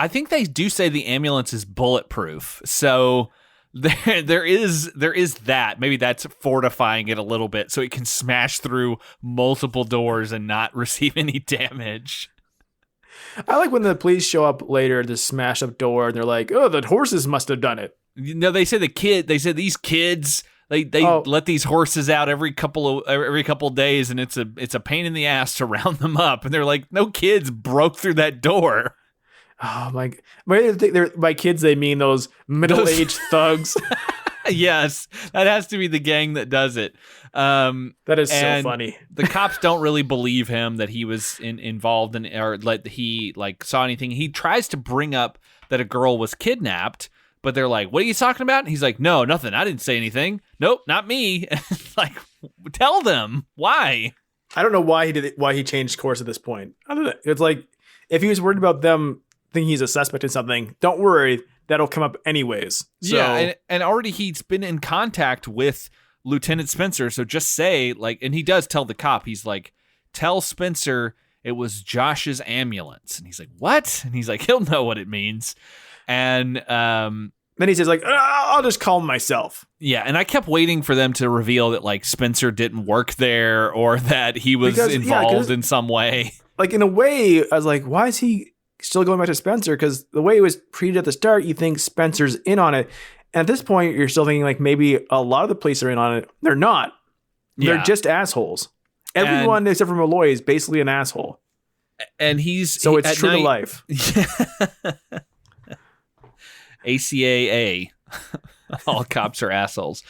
think they do say the ambulance is bulletproof. So there is that. Maybe that's fortifying it a little bit so it can smash through multiple doors and not receive any damage. I like when the police show up later to smash up door and they're like, "Oh, the horses must have done it." No, they say these kids. They let these horses out every couple of days, and it's a pain in the ass to round them up. And they're like, no kids broke through that door. Oh my! By kids, they mean those middle-aged thugs. Yes, that has to be the gang that does it. That is so funny. The cops don't really believe him that he was involved in, or that he like saw anything. He tries to bring up that a girl was kidnapped. But they're like, what are you talking about? And he's like, no, nothing. I didn't say anything. Nope, not me. Like, tell them. Why? I don't know why he did it, why he changed course at this point. I don't know. It's like, if he was worried about them thinking he's a suspect in something, don't worry. That'll come up anyways. So, yeah, and already he's been in contact with Lieutenant Spencer. So just say, like, and he does tell the cop, he's like, tell Spencer it was Josh's ambulance. And he's like, what? And he's like, he'll know what it means. And then he says, like, I'll just calm myself. Yeah, and I kept waiting for them to reveal that, like, Spencer didn't work there or that he was involved in some way. Like, in a way, I was like, why is he still going back to Spencer? Because the way it was treated at the start, you think Spencer's in on it. And at this point, you're still thinking, like, maybe a lot of the police are in on it. They're not. They're just assholes. Everyone except for Malloy is basically an asshole. And it's true to life. ACAA. All cops are assholes.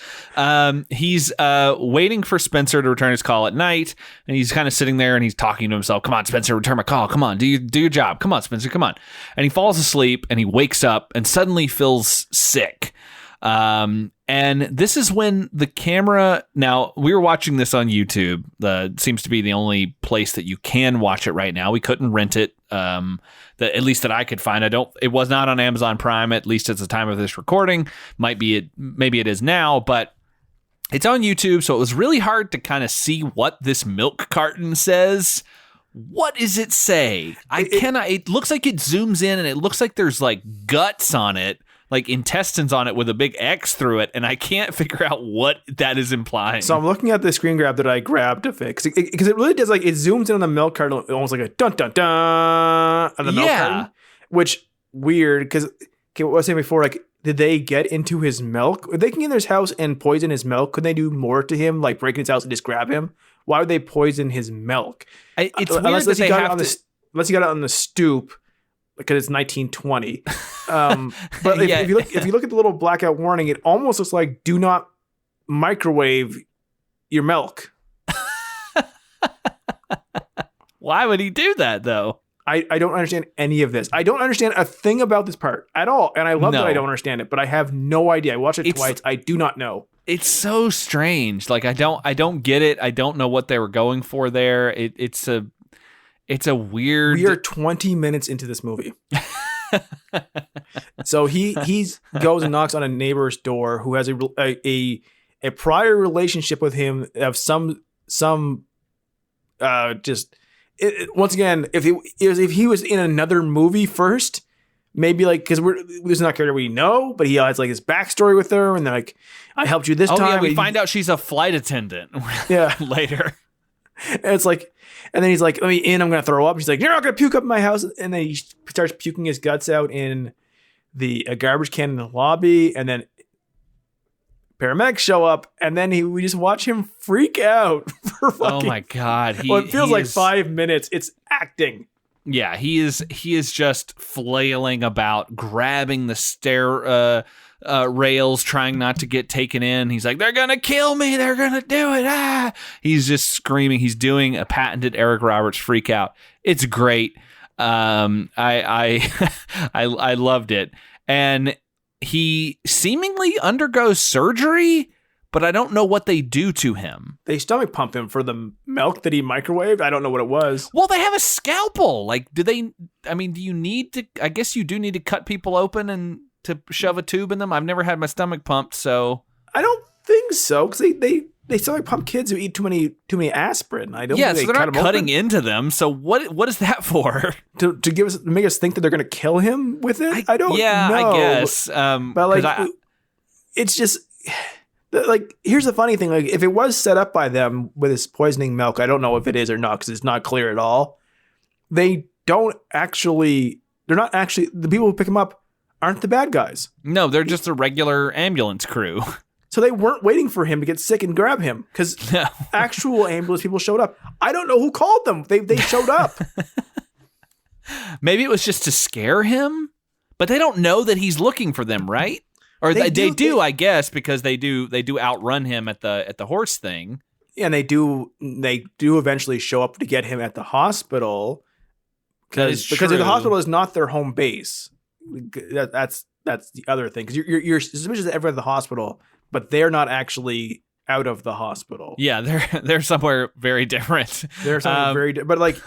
He's waiting for Spencer to return his call at night, and he's kind of sitting there and he's talking to himself. Come on, Spencer, return my call. Come on, do your job. Come on, Spencer, come on. And he falls asleep and he wakes up and suddenly feels sick. And this is when the camera, now we were watching this on YouTube. Seems to be the only place that you can watch it right now. We couldn't rent it. At least that I could find. It was not on Amazon Prime, at least at the time of this recording. Maybe it is now, but it's on YouTube. So it was really hard to kind of see what this milk carton says. What does it say? It looks like it zooms in and it looks like there's like guts on it, like intestines on it with a big X through it, and I can't figure out what that is implying. So I'm looking at the screen grab that I grabbed to fix, because it really does, like, it zooms in on the milk carton, almost like a dun dun dun on the milk carton, which weird, because what I was saying before, like, did they get into his milk? If they can get in his house and poison his milk, could they do more to him, like break in his house and just grab him? Why would they poison his milk? It's weird that they have to... Unless he got it on the stoop, because it's 1920. But if you look at the little blackout warning, it almost looks like do not microwave your milk. Why would he do that, though? I don't understand any of this. I don't understand a thing about this part at all. And I love that I don't understand it, but I have no idea. I watched it twice. I do not know. It's so strange. Like, I don't get it. I don't know what they were going for there. It's a weird... We are 20 minutes into this movie. So he goes and knocks on a neighbor's door who has a prior relationship with him of some once again, if he was in another movie first, maybe like, because this is not a character we know, but he has like his backstory with her, and they're like, I helped you this time. Yeah, we find out she's a flight attendant. Yeah, later. And it's like, and then he's like, let me in, I'm going to throw up. He's like, you're not going to puke up in my house. And then he starts puking his guts out in the garbage can in the lobby. And then paramedics show up. And then we just watch him freak out for fucking... Oh my God. It feels like 5 minutes. It's acting. Yeah, he is just flailing about, grabbing the stair rails, trying not to get taken in. He's like, they're gonna kill me, they're gonna do it. Ah! He's just screaming. He's doing a patented Eric Roberts freak out. It's great. I loved it. And he seemingly undergoes surgery, but I don't know what they do to him. They stomach pump him for the milk that he microwaved. I don't know what it was. Well, they have a scalpel. Like, do you need to, I guess you do need to cut people open and to shove a tube in them? I've never had my stomach pumped, so. I don't think so, because they stomach pump kids who eat too many aspirin. I don't. Yeah, so they're not cutting into them. So what is that for? To make us think that they're going to kill him with it? I don't know. Yeah, I guess. But like, it's just... Like, here's the funny thing. Like, if it was set up by them with this poisoning milk, I don't know if it is or not, because it's not clear at all. They're not actually, the people who pick him up aren't the bad guys. No, they're just a regular ambulance crew. So they weren't waiting for him to get sick and grab him, because actual ambulance people showed up. I don't know who called them. They showed up. Maybe it was just to scare him, but they don't know that he's looking for them, right? Or they do, I guess, because they do outrun him at the horse thing. Yeah, and they do eventually show up to get him at the hospital, because the hospital is not their home base. That's the other thing, because you're suspicious that everyone at the hospital, but they're not actually out of the hospital. Yeah, they're somewhere very different. They're somewhere very different. But like,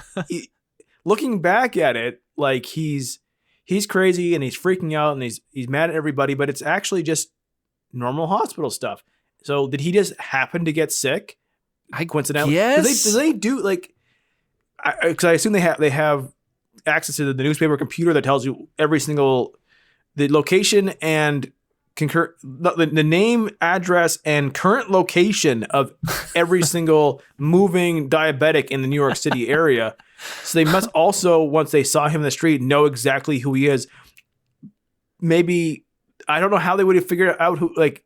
looking back at it, like he's crazy and he's freaking out and he's mad at everybody, but it's actually just normal hospital stuff. So did he just happen to get sick? Coincidentally, yes. Do they do like? Because I assume they have access to the newspaper computer that tells you every single the location and the name, address, and current location of every single moving diabetic in the New York City area. So they must also, once they saw him in the street, know exactly who he is. Maybe, I don't know how they would have figured out who, like,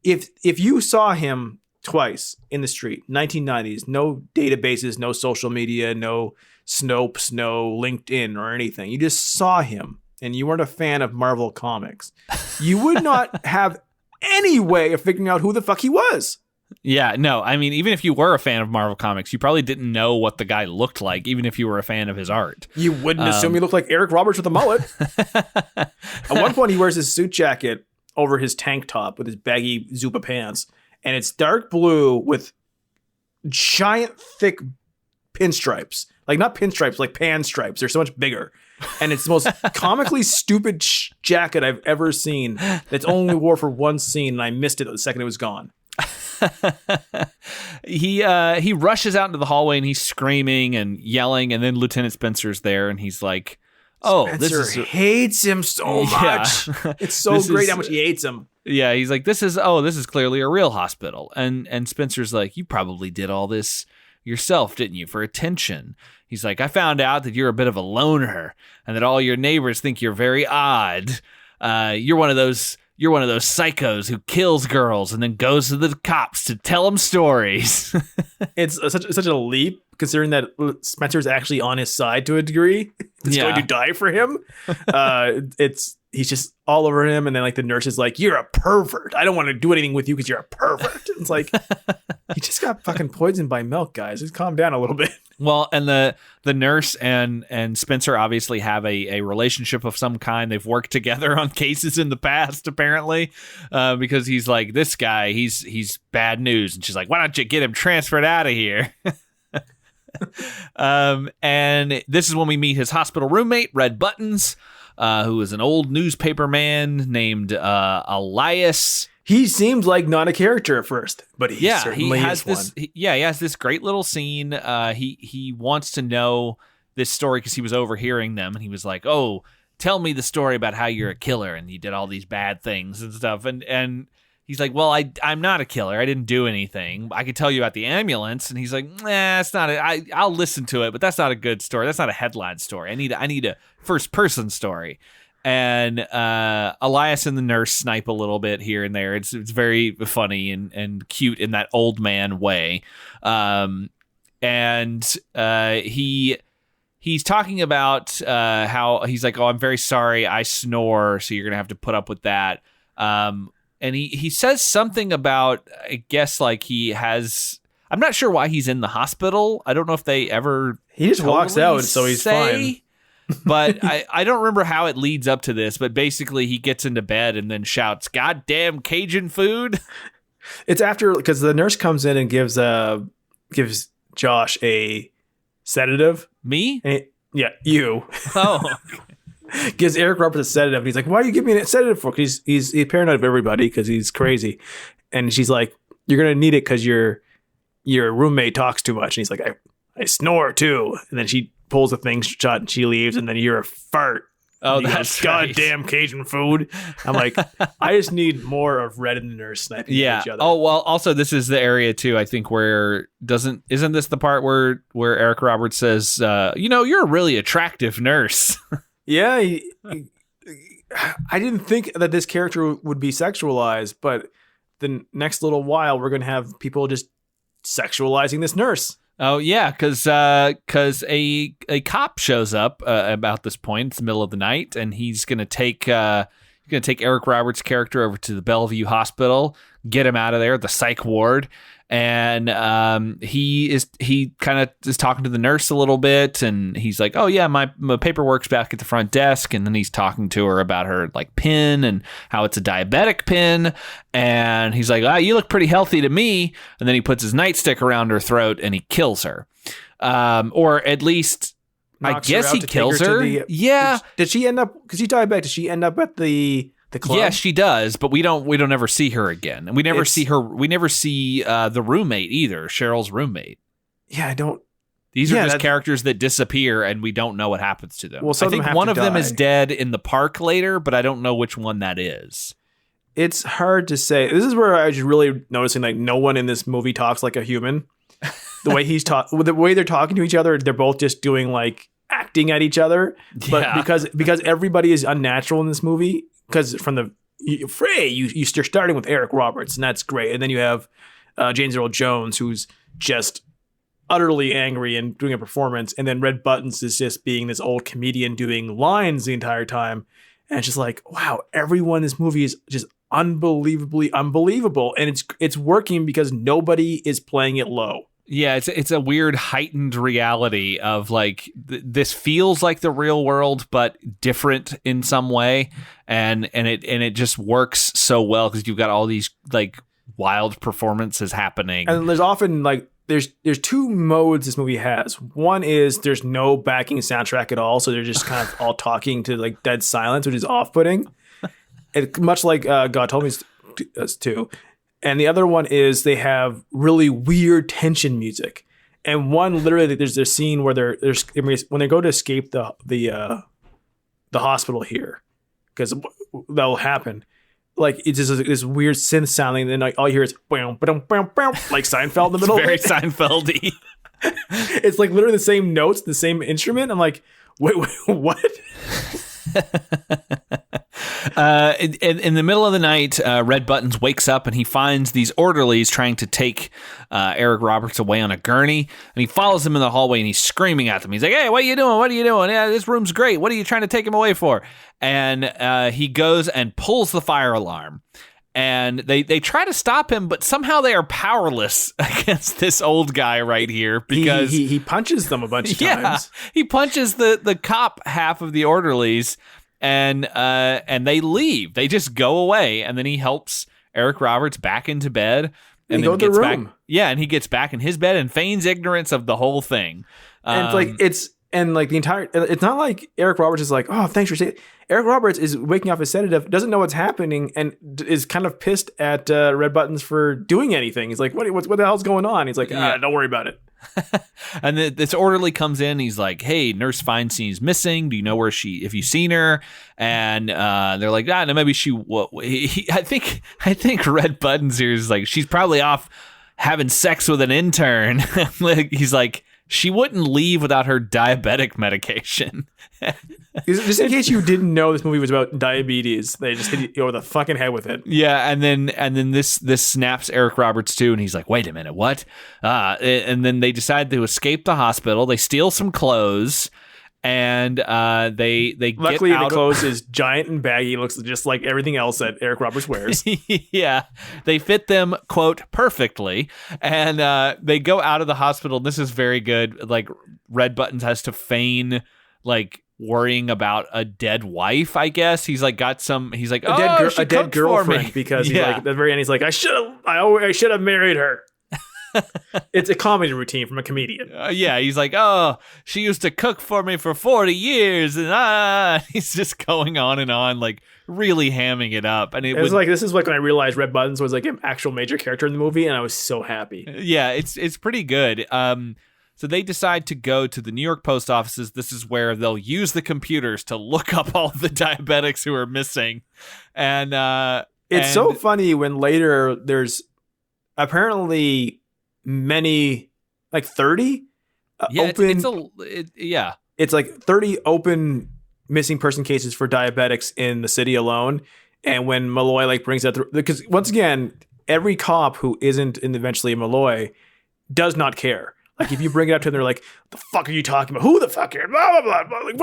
if you saw him twice in the street, 1990s, no databases, no social media, no Snopes, no LinkedIn or anything. You just saw him and you weren't a fan of Marvel Comics. You would not have any way of figuring out who the fuck he was. Yeah, no, I mean, even if you were a fan of Marvel Comics, you probably didn't know what the guy looked like, even if you were a fan of his art. You wouldn't assume he looked like Eric Roberts with a mullet. At one point, he wears his suit jacket over his tank top with his baggy Zupa pants, and it's dark blue with giant, thick pinstripes. Like, not pinstripes, like pan stripes. They're so much bigger. And it's the most comically stupid jacket I've ever seen that's only wore for one scene, and I missed it the second it was gone. He rushes out into the hallway and he's screaming and yelling, and then Lieutenant Spencer's there and he's like, "Oh, Spencer hates him so much. Yeah. It's so great how much he hates him." Yeah, he's like, this is clearly a real hospital." And Spencer's like, "You probably did all this yourself, didn't you, for attention?" He's like, "I found out that you're a bit of a loner and that all your neighbors think you're very odd. You're one of those psychos who kills girls and then goes to the cops to tell them stories." It's such a leap, considering that Spencer's actually on his side to a degree. It's going to die for him. He's just all over him, and then like the nurse is like, "You're a pervert. I don't want to do anything with you because you're a pervert." It's like, he just got fucking poisoned by milk, guys. Just calm down a little bit. Well, and the nurse and Spencer obviously have a relationship of some kind. They've worked together on cases in the past, apparently, because he's like, "This guy, he's bad news," and she's like, "Why don't you get him transferred out of here?" And this is when we meet his hospital roommate, Red Buttons, who is an old newspaper man named Elias. He seems like not a character at first, but he certainly has is this. one. He has this great little scene. He wants to know this story because he was overhearing them, and he was like, "Oh, tell me the story about how you're a killer and you did all these bad things and stuff." And he's like, "Well, I'm not a killer. I didn't do anything. I could tell you about the ambulance." And he's like, "Nah, it's not. I'll listen to it, but that's not a good story. That's not a headline story. I need a first person story." And Elias and the nurse snipe a little bit here and there. It's very funny and cute in that old man way. He's talking about how he's like, "Oh, I'm very sorry. I snore, so you're gonna have to put up with that." And he says something about, I guess, like he has. I'm not sure why he's in the hospital. I don't know if they ever. He just walks out, so he's fine. But I don't remember how it leads up to this, but basically he gets into bed and then shouts, "Goddamn Cajun food." It's after, because the nurse comes in and gives Josh a sedative. Me? Yeah, you. Oh. Gives Eric Roberts a sedative. And he's like, "Why are you giving me a sedative for?" Because he's paranoid of everybody because he's crazy. And she's like, "You're going to need it because your roommate talks too much." And he's like, I snore too. And then she pulls the thing shut and she leaves, and then you're a fart. Oh, that's right. Goddamn Cajun food. I'm like, I just need more of Red and the nurse sniping at each other. Oh, well, also this is the area too, I think, where isn't this the part where Eric Roberts says, "You're a really attractive nurse." Yeah, I didn't think that this character would be sexualized, but the next little while we're going to have people just sexualizing this nurse. Oh yeah, because a cop shows up about this point. It's the middle of the night, and he's gonna take Eric Roberts' character over to the Bellevue Hospital, get him out of there, the psych ward, and he kind of is talking to the nurse a little bit, and he's like, "Oh yeah, my paperwork's back at the front desk," and then he's talking to her about her like pin and how it's a diabetic pin, and he's like, "You look pretty healthy to me," and then he puts his nightstick around her throat and he kills her, or at least I guess he kills her. Yeah, did she end up? Because she's diabetic. Did she end up at the club? Yeah, she does, but we don't ever see her again, and we never see her. We never see the roommate either, Cheryl's roommate. Yeah, I don't. These are just characters that disappear, and we don't know what happens to them. Well, I think one of them is dead in the park later, but I don't know which one that is. It's hard to say. This is where I was really noticing, like, no one in this movie talks like a human. The way the way they're talking to each other, they're both just doing like acting at each other. But because everybody is unnatural in this movie. Because from the fray, you're starting with Eric Roberts, and that's great. And then you have James Earl Jones, who's just utterly angry and doing a performance. And then Red Buttons is just being this old comedian doing lines the entire time. And it's just like, wow, everyone in this movie is just unbelievably unbelievable, and it's working because nobody is playing it low. Yeah, it's a weird heightened reality of like this feels like the real world, but different in some way, and it just works so well because you've got all these like wild performances happening. And there's often like there's two modes this movie has. One is there's no backing soundtrack at all, so they're just kind of all talking to like dead silence, which is off-putting. Much like God Told Me to. And the other one is they have really weird tension music. And one literally, there's a scene where there's when they go to escape the hospital here, because that'll happen. Like it's just this weird synth sounding, and then all you hear is like Seinfeld in the middle. It's very Seinfeldy. It's like literally the same notes, the same instrument. I'm like, wait, what? In the middle of the night, Red Buttons wakes up and he finds these orderlies trying to take Eric Roberts away on a gurney, and he follows them in the hallway and he's screaming at them. He's like, "Hey, what are you doing? What are you doing? Yeah, this room's great. What are you trying to take him away for?" And he goes and pulls the fire alarm. And they try to stop him, but somehow they are powerless against this old guy right here because he punches them a bunch of times. He punches the cop half of the orderlies, and they leave. They just go away, and then he helps Eric Roberts back into bed, and then gets back. Yeah, and he gets back in his bed and feigns ignorance of the whole thing. And it's not like Eric Roberts is like, "Oh, thanks for saying." Eric Roberts is waking off his sedative, doesn't know what's happening, and is kind of pissed at Red Buttons for doing anything. He's like, what the hell's going on? He's like, don't worry about it. And this orderly comes in. He's like, "Hey, Nurse Feinstein's missing. Do you know where if you've seen her?" And they're like, no, maybe she. I think Red Buttons here is like, she's probably off having sex with an intern. He's like, she wouldn't leave without her diabetic medication. Just in case you didn't know this movie was about diabetes, they just hit you over the fucking head with it. Yeah, and then this snaps Eric Roberts too, and he's like, "Wait a minute, what?" And then they decide to escape the hospital. They steal some clothes, and they luckily get out the clothes is giant and baggy, looks just like everything else that Eric Roberts wears. Yeah, they fit them, quote, perfectly, and they go out of the hospital. This is very good. Like Red Buttons has to feign like worrying about a dead wife, I guess. He's like got some. He's like a dead girlfriend because he's like at the very end. He's like, I should have married her. It's a comedy routine from a comedian. Yeah, he's like, "Oh, she used to cook for me for 40 years," and he's just going on and on, like really hamming it up. And it was like, this is like when I realized Red Buttons was like an actual major character in the movie, and I was so happy. Yeah, it's pretty good. So they decide to go to the New York post offices. This is where they'll use the computers to look up all the diabetics who are missing. And it's so funny when later there's apparently many, like 30 open. It's like 30 open missing person cases for diabetics in the city alone. And when Malloy like brings that through, because once again, every cop who isn't eventually Malloy does not care. Like if you bring it up to them, they're like, "The fuck are you talking about? Who the fuck are you? Blah, blah, blah. Like,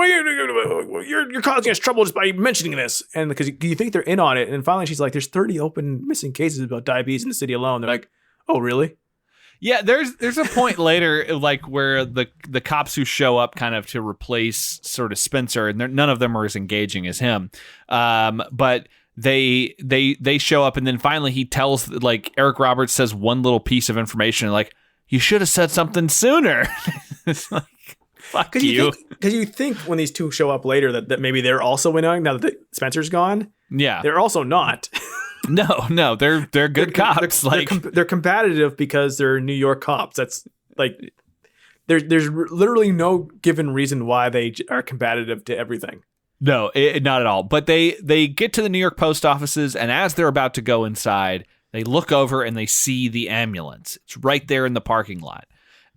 you're causing us trouble just by mentioning this." And because you think they're in on it. And finally she's like, "There's 30 open missing cases about diabetes in the city alone." They're like, "Oh, really?" Yeah, there's a point later like where the cops who show up kind of to replace sort of Spencer, and none of them are as engaging as him. But they show up, and then finally he tells, like, Eric Roberts says one little piece of information, like, "You should have said something sooner." It's like, fuck you. Because you think when these two show up later that maybe they're also in on it now that Spencer's gone. Yeah, they're also not. No, they're good cops. They're combative because they're New York cops. That's like there's literally no given reason why they are combative to everything. No, not at all. But they get to the New York post offices, and as they're about to go inside, they look over and they see the ambulance. It's right there in the parking lot,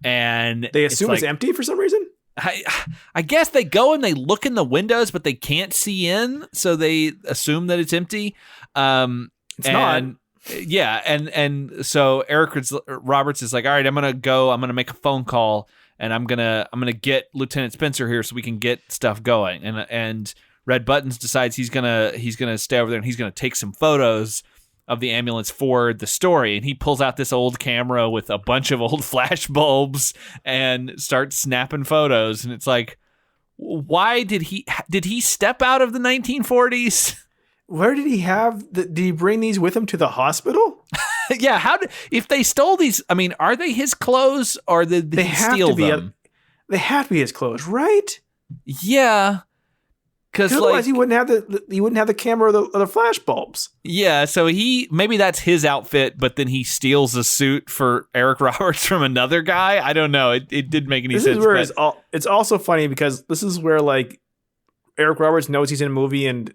and they assume it's empty for some reason. I guess they go and they look in the windows, but they can't see in, so they assume that it's empty. It's not. Yeah, and so Eric Roberts is like, "All right, I'm gonna make a phone call, and I'm gonna get Lieutenant Spencer here so we can get stuff going." And Red Buttons decides he's gonna stay over there and he's gonna take some photos of the ambulance for the story, and he pulls out this old camera with a bunch of old flash bulbs and starts snapping photos. And it's like, why did he step out of the 1940s? Where did he have? Did he bring these with him to the hospital? Yeah, if they stole these, I mean, are they his clothes or did he steal them? They have to be his clothes, right? Yeah. Because otherwise he wouldn't have the camera or the flash bulbs. Yeah, so maybe that's his outfit, but then he steals a suit for Eric Roberts from another guy. I don't know. It didn't make any sense. This is where it's also funny because this is where like Eric Roberts knows he's in a movie and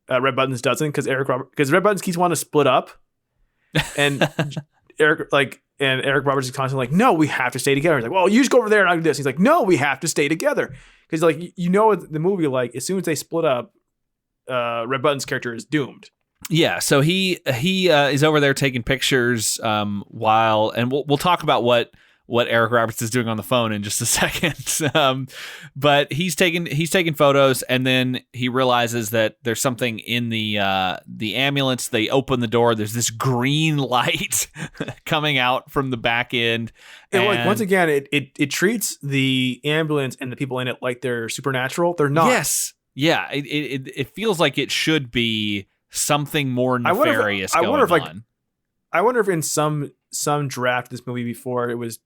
Red Buttons doesn't because Red Buttons keeps wanting to split up, and Eric Roberts is constantly like, no, we have to stay together. He's like, well, you just go over there and I'll do this. He's like, no, we have to stay together. Because, like, the movie, like, as soon as they split up, Red Buttons' character is doomed. Yeah, so he is over there taking pictures while, and we'll talk about what Eric Roberts is doing on the phone in just a second. But he's taking photos, and then he realizes that there's something in the ambulance. They open the door. There's this green light coming out from the back end. And like once again, it treats the ambulance and the people in it like they're supernatural. They're not. Yes. Yeah. It feels like it should be something more nefarious going on. I wonder if in some draft of this movie before it was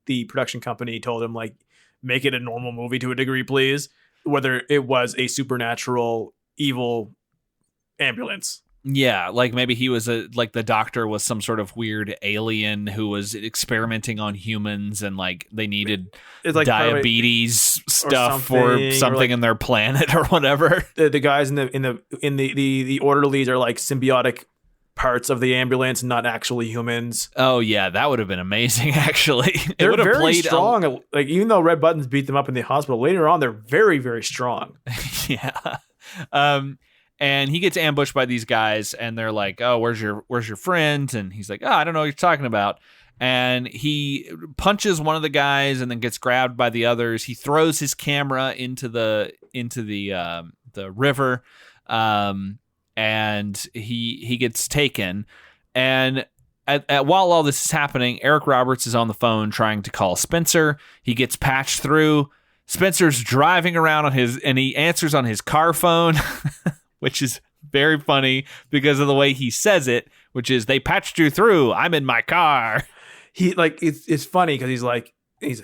the production company told him like, make it a normal movie to a degree, please. Whether it was a supernatural evil ambulance. Yeah, like maybe he was like the doctor was some sort of weird alien who was experimenting on humans, and like they needed like diabetes stuff or something like, in their planet or whatever. The guys in the orderlies are like symbiotic parts of the ambulance, not actually humans. Oh yeah, that would have been amazing. Actually, they're very strong. Like even though Red Buttons beat them up in the hospital later on, they're very, very strong. Yeah. And he gets ambushed by these guys, and they're like, "Oh, where's your friend?" And he's like, "Oh, I don't know what you're talking about." And he punches one of the guys, and then gets grabbed by the others. He throws his camera into the river, and he gets taken. And while all this is happening, Eric Roberts is on the phone trying to call Spencer. He gets patched through. Spencer's driving around and he answers on his car phone. Which is very funny because of the way he says it, which is they patched you through. I'm in my car. He like it's funny because he's like you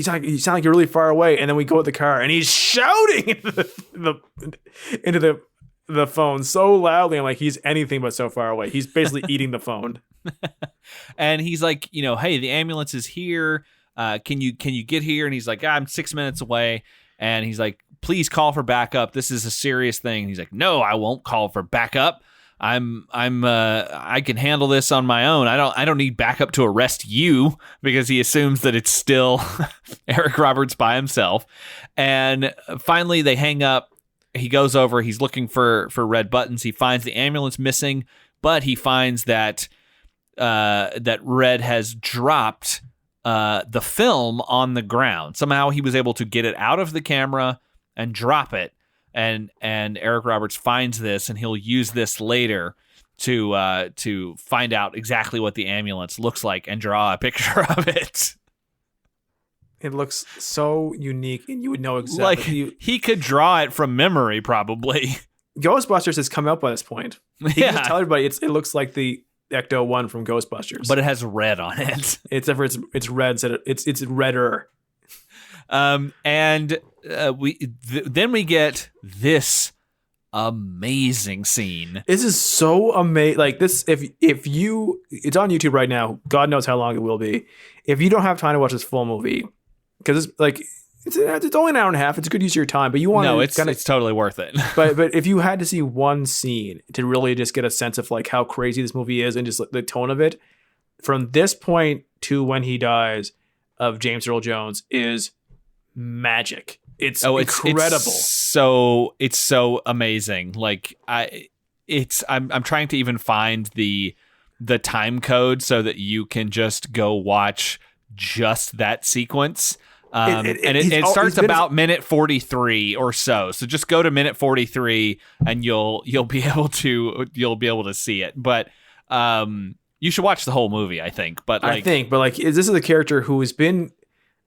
sound like you're really far away, and then we go with the car and he's shouting into the phone so loudly, and like he's anything but so far away. He's basically eating the phone. And he's like, hey, the ambulance is here. Can you get here? And he's like, I'm 6 minutes away. And he's like, please call for backup. This is a serious thing. And he's like, no, I won't call for backup. I can handle this on my own. I don't need backup to arrest you, because he assumes that it's still Eric Roberts by himself. And finally they hang up. He goes over, he's looking for Red Buttons. He finds the ambulance missing, but he finds that Red has dropped the film on the ground. Somehow he was able to get it out of the camera and drop it. And Eric Roberts finds this, and he'll use this later to find out exactly what the ambulance looks like and draw a picture of it. It looks so unique, and you would know exactly. Like he could draw it from memory, probably. Ghostbusters has come up by this point. He can just tell everybody it looks like the Ecto-1 from Ghostbusters, but it has red on it. It's red. So it's redder. Then we get this amazing scene. This is so amazing. Like this, if you, it's on YouTube right now. God knows how long it will be. If you don't have time to watch this full movie, because it's like it's only an hour and a half. It's a good use of your time, but you want to. It's totally worth it. but if you had to see one scene to really just get a sense of like how crazy this movie is and just the tone of it, from this point to when he dies, of James Earl Jones is magic. It's incredible. It's so amazing. Like I'm trying to even find the time code so that you can just go watch just that sequence. And it starts about minute 43 or so. So just go to minute 43 and you'll be able to see it. But you should watch the whole movie, I think. But this is a character who has been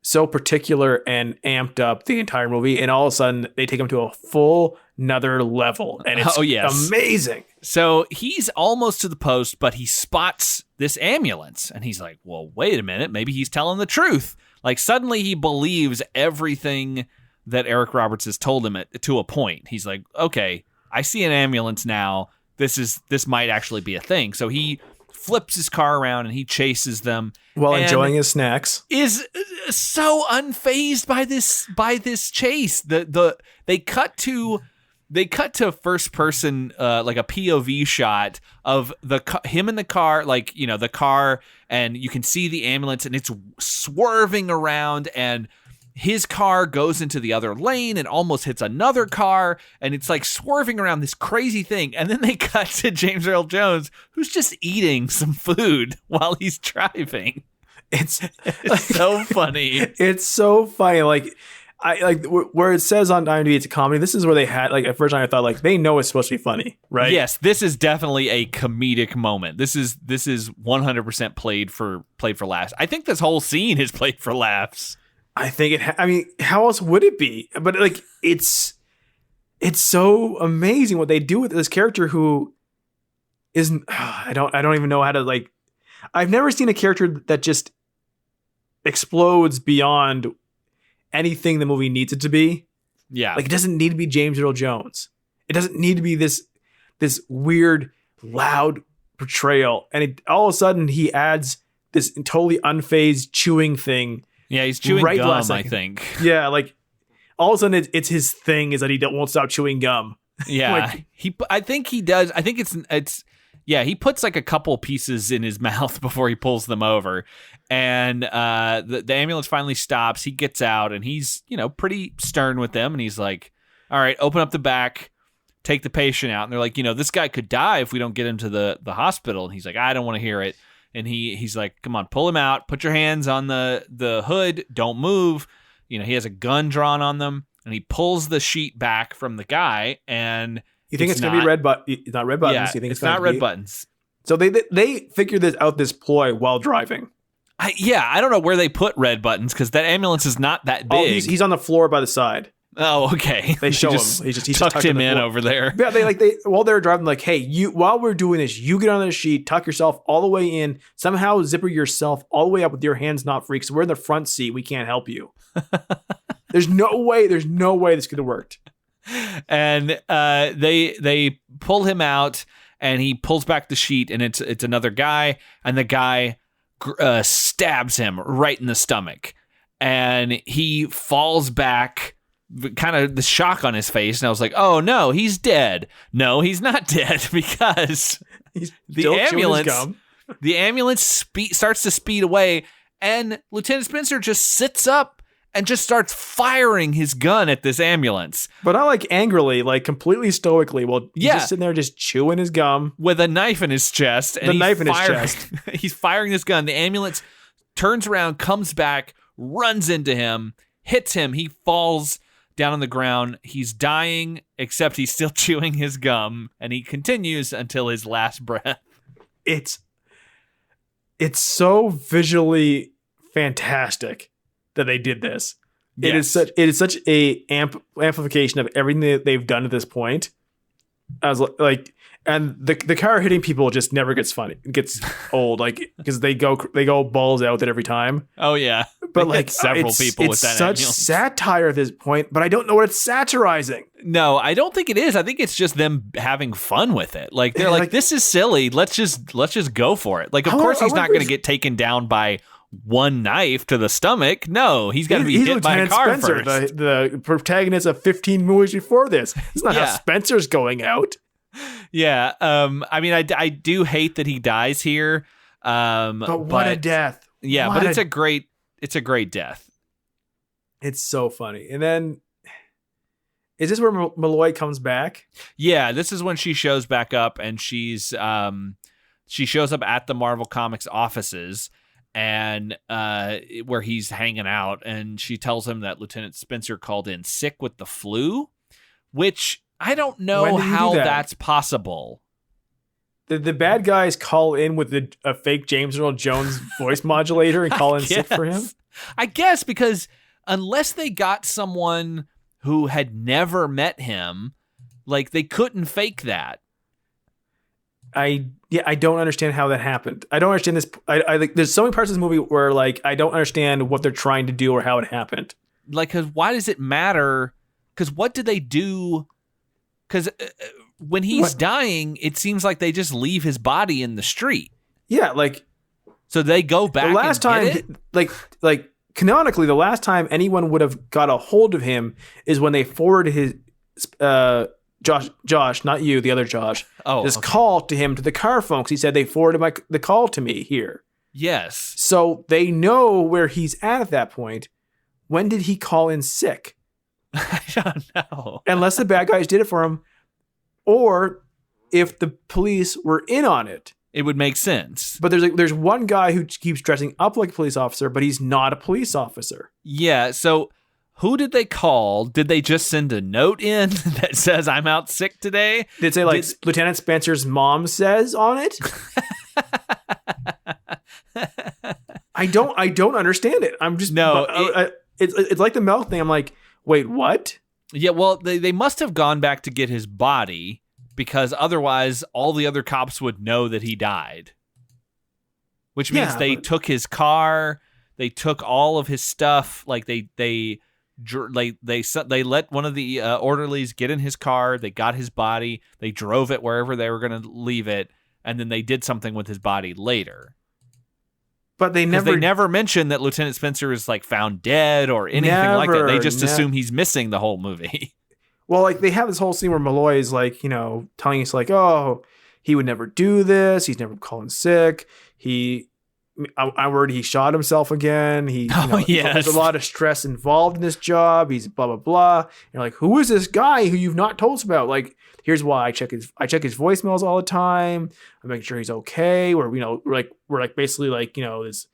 so particular and amped up the entire movie, and all of a sudden they take him to a full another level, and it's amazing. So he's almost to the post, but he spots this ambulance, and he's like, well, wait a minute, maybe he's telling the truth. Like, suddenly he believes everything that Eric Roberts has told him to a point. He's like, okay, I see an ambulance now. This might actually be a thing. So he flips his car around and he chases them while enjoying his snacks. Is so unfazed by this chase. They cut to first person, like a POV shot of him in the car, like, you know, the car, and you can see the ambulance and it's swerving around, and his car goes into the other lane and almost hits another car, and it's like swerving around this crazy thing. And then they cut to James Earl Jones, who's just eating some food while he's driving. It's so funny. It's so funny. Like, I like where it says on IMDb it's a comedy. This is where they had, like, at first I thought, like, they know it's supposed to be funny, right? Yes, this is definitely a comedic moment. This is 100% played for laughs. I think this whole scene is played for laughs. I think I mean, how else would it be? But like, it's so amazing what they do with this character who isn't. I don't even know how to, like. I've never seen a character that just explodes beyond anything the movie needs it to be. Yeah, like, it doesn't need to be James Earl Jones. It doesn't need to be this weird, loud portrayal, and all of a sudden he adds this totally unfazed chewing thing. Yeah, he's chewing gum, I think. Yeah, like, all of a sudden it's his thing is that he won't stop chewing gum. Yeah, like, I think he does. I think it's yeah, he puts like a couple pieces in his mouth before he pulls them over. And the ambulance finally stops. He gets out, and he's, you know, pretty stern with them. And he's like, all right, open up the back, take the patient out. And they're like, you know, this guy could die if we don't get him to the hospital. And he's like, I don't want to hear it. And he's like, come on, pull him out. Put your hands on the hood. Don't move. You know, he has a gun drawn on them. And he pulls the sheet back from the guy. And you think it's going to be red buttons? Not red buttons. Yeah, you think it's not red buttons. So they figured this ploy while driving. I don't know where they put red buttons, because that ambulance is not that big. Oh, he's on the floor by the side. Oh, okay. They show him. He just tucked him in over there. Yeah, they while they were driving, like, hey, while we're doing this, you get on the sheet, tuck yourself all the way in, somehow zipper yourself all the way up with your hands not free, because we're in the front seat. We can't help you. There's no way this could have worked. And they pull him out, and he pulls back the sheet, and it's another guy, and the guy stabs him right in the stomach, and he falls back, kind of the shock on his face. And I was like, oh no, he's dead. No, he's not dead, because the ambulance starts to speed away, and Lieutenant Spencer just sits up and just starts firing his gun at this ambulance. But not like angrily, like completely stoically. Well, he's just sitting there just chewing his gum. With a knife in his chest. And he's firing this gun. The ambulance turns around, comes back, runs into him, hits him. He falls down on the ground. He's dying, except he's still chewing his gum. And he continues until his last breath. It's so visually fantastic that they did this. Yes. It is such a amplification of everything that they've done at this point. I was like, and the car hitting people just never gets funny. It gets old, like, because they go balls out with it every time. Oh yeah, but like several people with that. It's such satire at this point, but I don't know what it's satirizing. No, I don't think it is. I think it's just them having fun with it. Like, they're like, this is silly. Let's just go for it. Like, of course he's not going to get taken down by one knife to the stomach. No, he's got to be hit by a car Spencer, first. The protagonist of 15 movies before this. It's not how Spencer's going out. Yeah. I mean, I do hate that he dies here. But what a death. Yeah, but it's a great death. It's so funny. And then, is this where Malloy comes back? Yeah, this is when she shows back up, and she shows up at the Marvel Comics offices. and where he's hanging out, and she tells him that Lieutenant Spencer called in sick with the flu, which I don't know how that's possible. The bad guys call in with a fake James Earl Jones voice modulator and call in sick for him? I guess, because unless they got someone who had never met him, like, they couldn't fake that. I don't understand how that happened. I don't understand this. I like, there's so many parts of this movie where, like, I don't understand what they're trying to do or how it happened. Like, cause why does it matter? Because what do they do? Because when he's dying, it seems like they just leave his body in the street. Yeah, like, so they go back. The last time, like canonically, the last time anyone would have got a hold of him is when they forwarded his Josh, not you, the other Josh. Call to him to the car phone, because he said they forwarded the call to me here. Yes. So they know where he's at that point. When did he call in sick? I don't know. Unless the bad guys did it for him, or if the police were in on it. It would make sense. But there's one guy who keeps dressing up like a police officer, but he's not a police officer. Yeah, so who did they call? Did they just send a note in that says, I'm out sick today? Did it say, like, Lieutenant Spencer's mom says on it? I don't understand it. I'm just... No. It's like the milk thing. I'm like, wait, what? Yeah, well, they must have gone back to get his body, because otherwise all the other cops would know that he died. Which means they took his car, they took all of his stuff, like they let one of the orderlies get in his car, they got his body, they drove it wherever they were going to leave it, and then they did something with his body later. But they never mentioned that Lieutenant Spencer is, like, found dead or anything like that. They just assume he's missing the whole movie. Well, like, they have this whole scene where Malloy is, like, you know, telling us, like, oh, he would never do this. He's never calling sick. I'm worried he shot himself again. There's a lot of stress involved in this job. He's blah, blah, blah. And you're like, who is this guy who you've not told us about? Like, here's why I check his voicemails all the time. I'm making sure he's okay. We're basically like, you know, this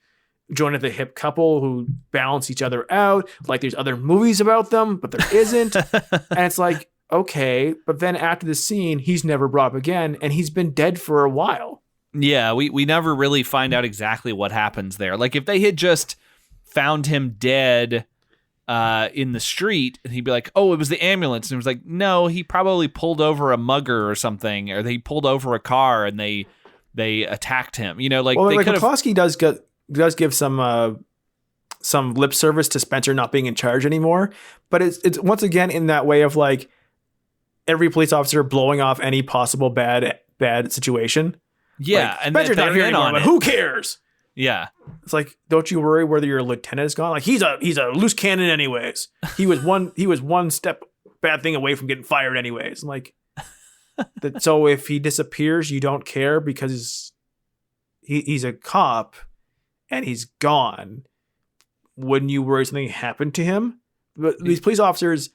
joined at the hip couple who balance each other out. Like, there's other movies about them, but there isn't. And it's like, okay. But then after the scene, he's never brought up again, and he's been dead for a while. Yeah, we never really find out exactly what happens there. Like, if they had just found him dead in the street, and he'd be like, oh, it was the ambulance. And it was like, no, he probably pulled over a mugger or something, or they pulled over a car and they attacked him. You know, like, well, like McCloskey does give some lip service to Spencer not being in charge anymore. But it's once again in that way of, like, every police officer blowing off any possible bad situation. Yeah, like, and Spencer's not here anymore, but who cares? Yeah. It's like, don't you worry whether your lieutenant is gone? Like, he's a loose cannon anyways. He was one step bad thing away from getting fired anyways. I'm like, so if he disappears, you don't care because he's a cop and he's gone. Wouldn't you worry something happened to him? But these police officers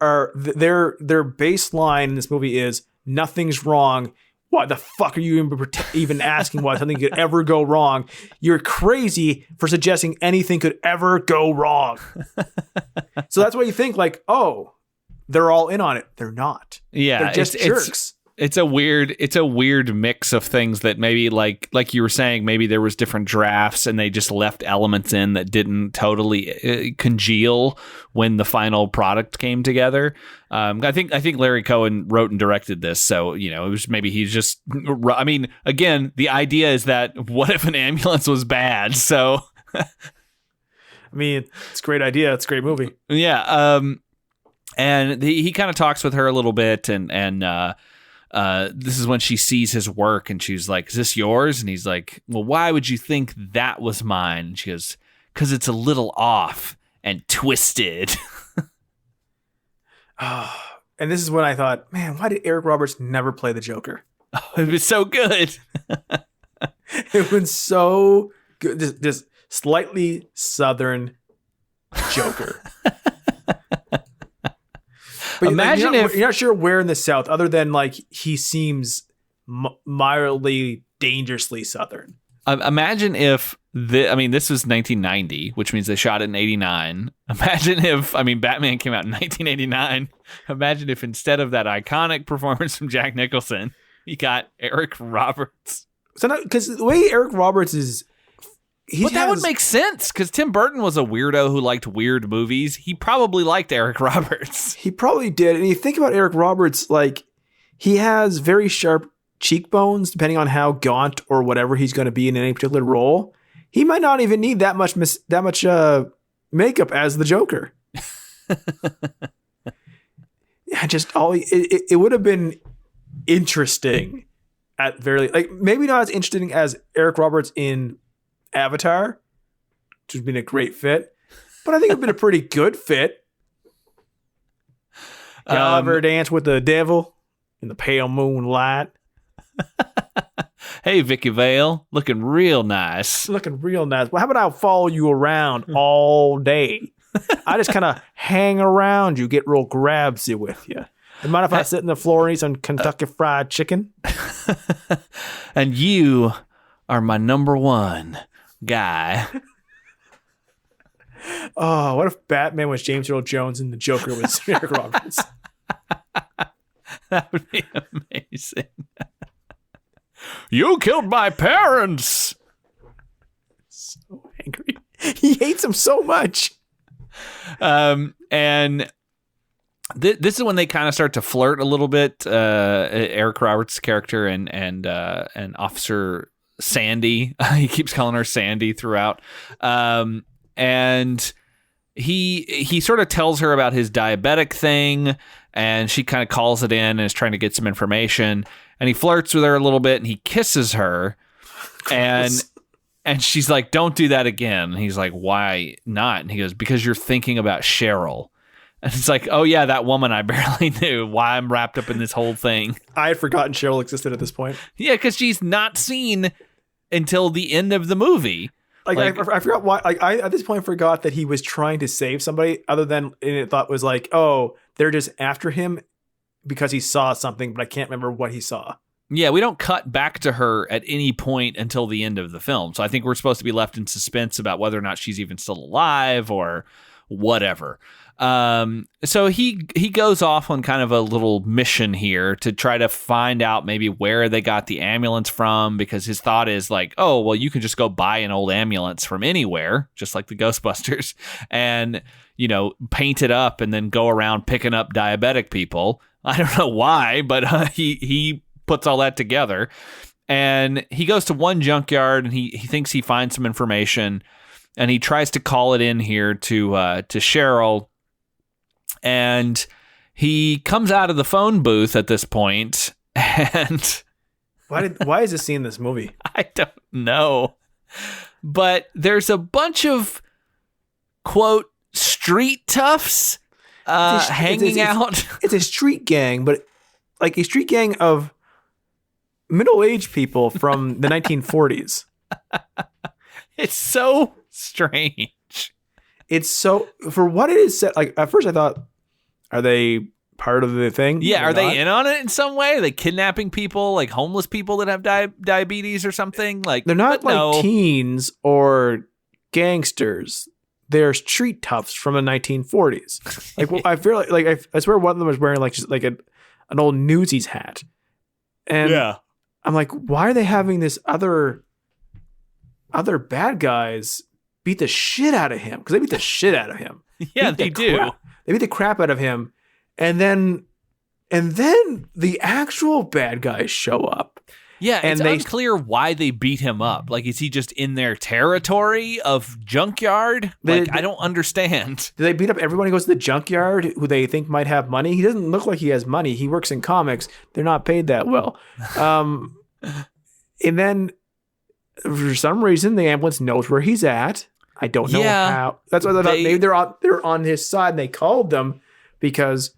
are their baseline in this movie is nothing's wrong. Why the fuck are you even asking why something could ever go wrong? You're crazy for suggesting anything could ever go wrong. So that's why you think, like, oh, they're all in on it. They're not. Yeah, they're just jerks. It's a weird mix of things that maybe, like you were saying, maybe there was different drafts and they just left elements in that didn't totally congeal when the final product came together. I think Larry Cohen wrote and directed this, so, you know, it was maybe he's just. I mean, again, the idea is that what if an ambulance was bad? So, I mean, it's a great idea. It's a great movie. Yeah. And he kind of talks with her a little bit, and this is when she sees his work and she's like, is this yours? And he's like, well, why would you think that was mine? And she goes, because it's a little off and twisted. Oh, and this is when I thought, man, why did Eric Roberts never play the Joker? Oh, it was so good. It was so good. Just slightly Southern Joker. But imagine you're not sure where in the South, other than, like, he seems mildly dangerously Southern. Imagine if this was 1990, which means they shot it in 89. Imagine if, Batman came out in 1989. Imagine if instead of that iconic performance from Jack Nicholson, he got Eric Roberts. So because the way Eric Roberts is, that would make sense because Tim Burton was a weirdo who liked weird movies. He probably liked Eric Roberts. He probably did. And you think about Eric Roberts, like he has very sharp cheekbones, depending on how gaunt or whatever he's going to be in any particular role. He might not even need that much makeup as the Joker. It would have been interesting at very, like, maybe not as interesting as Eric Roberts in Avatar, which would have been a great fit, but I think it would have been a pretty good fit. Y'all ever dance with the devil in the pale moonlight? Hey, Vicky Vale, looking real nice. Looking real nice. Well, how about I follow you around all day? I just kind of hang around you, get real grabsy with you. You mind if I sit in the floor and eat some Kentucky Fried Chicken? And you are my number one guy. Oh, what if Batman was James Earl Jones and the Joker was Eric Roberts? That would be amazing. You killed my parents. So angry. He hates him so much. And this is when they kind of start to flirt a little bit. Eric Roberts' character and Officer Sandy. He keeps calling her Sandy throughout. And he sort of tells her about his diabetic thing, and she kind of calls it in and is trying to get some information. And he flirts with her a little bit, and he kisses her, and she's like, "Don't do that again." And he's like, "Why not?" And he goes, "Because you're thinking about Cheryl." And it's like, "Oh yeah, that woman I barely knew. Why I'm wrapped up in this whole thing." I had forgotten Cheryl existed at this point. Yeah, because she's not seen until the end of the movie. I forgot why. I at this point forgot that he was trying to save somebody. Other than it thought was like, oh, they're just after him because he saw something, but I can't remember what he saw. Yeah, we don't cut back to her at any point until the end of the film. So I think we're supposed to be left in suspense about whether or not she's even still alive or whatever. So he goes off on kind of a little mission here to try to find out maybe where they got the ambulance from, because his thought is like, oh, well, you can just go buy an old ambulance from anywhere, just like the Ghostbusters, and, paint it up and then go around picking up diabetic people. I don't know why, but he puts all that together, and he goes to one junkyard and he thinks he finds some information, and he tries to call it in here to Cheryl. And he comes out of the phone booth at this point, and why is this scene in this movie? I don't know, but there's a bunch of quote street toughs hanging out. It's a street gang, but like a street gang of middle-aged people from the 1940s. It's so strange. It's so, for what it is, like at first I thought, are they part of the thing? Yeah, are they in on it in some way? Are they kidnapping people, like homeless people that have diabetes or something? Like they're not like teens or gangsters. They're street toughs from the 1940s. Like I feel like I swear one of them was wearing like just like an old Newsies hat, and yeah, I'm like, why are they having this other bad guys beat the shit out of him? Because they beat the shit out of him. Yeah, they do. They beat the crap out of him, and then the actual bad guys show up. Yeah, and it's unclear why they beat him up. Like, is he just in their territory of junkyard? I don't understand. Do they beat up everyone who goes to the junkyard who they think might have money? He doesn't look like he has money. He works in comics. They're not paid that well. And then for some reason, the ambulance knows where he's at. I don't know how. That's why I thought maybe they're on his side and they called them, because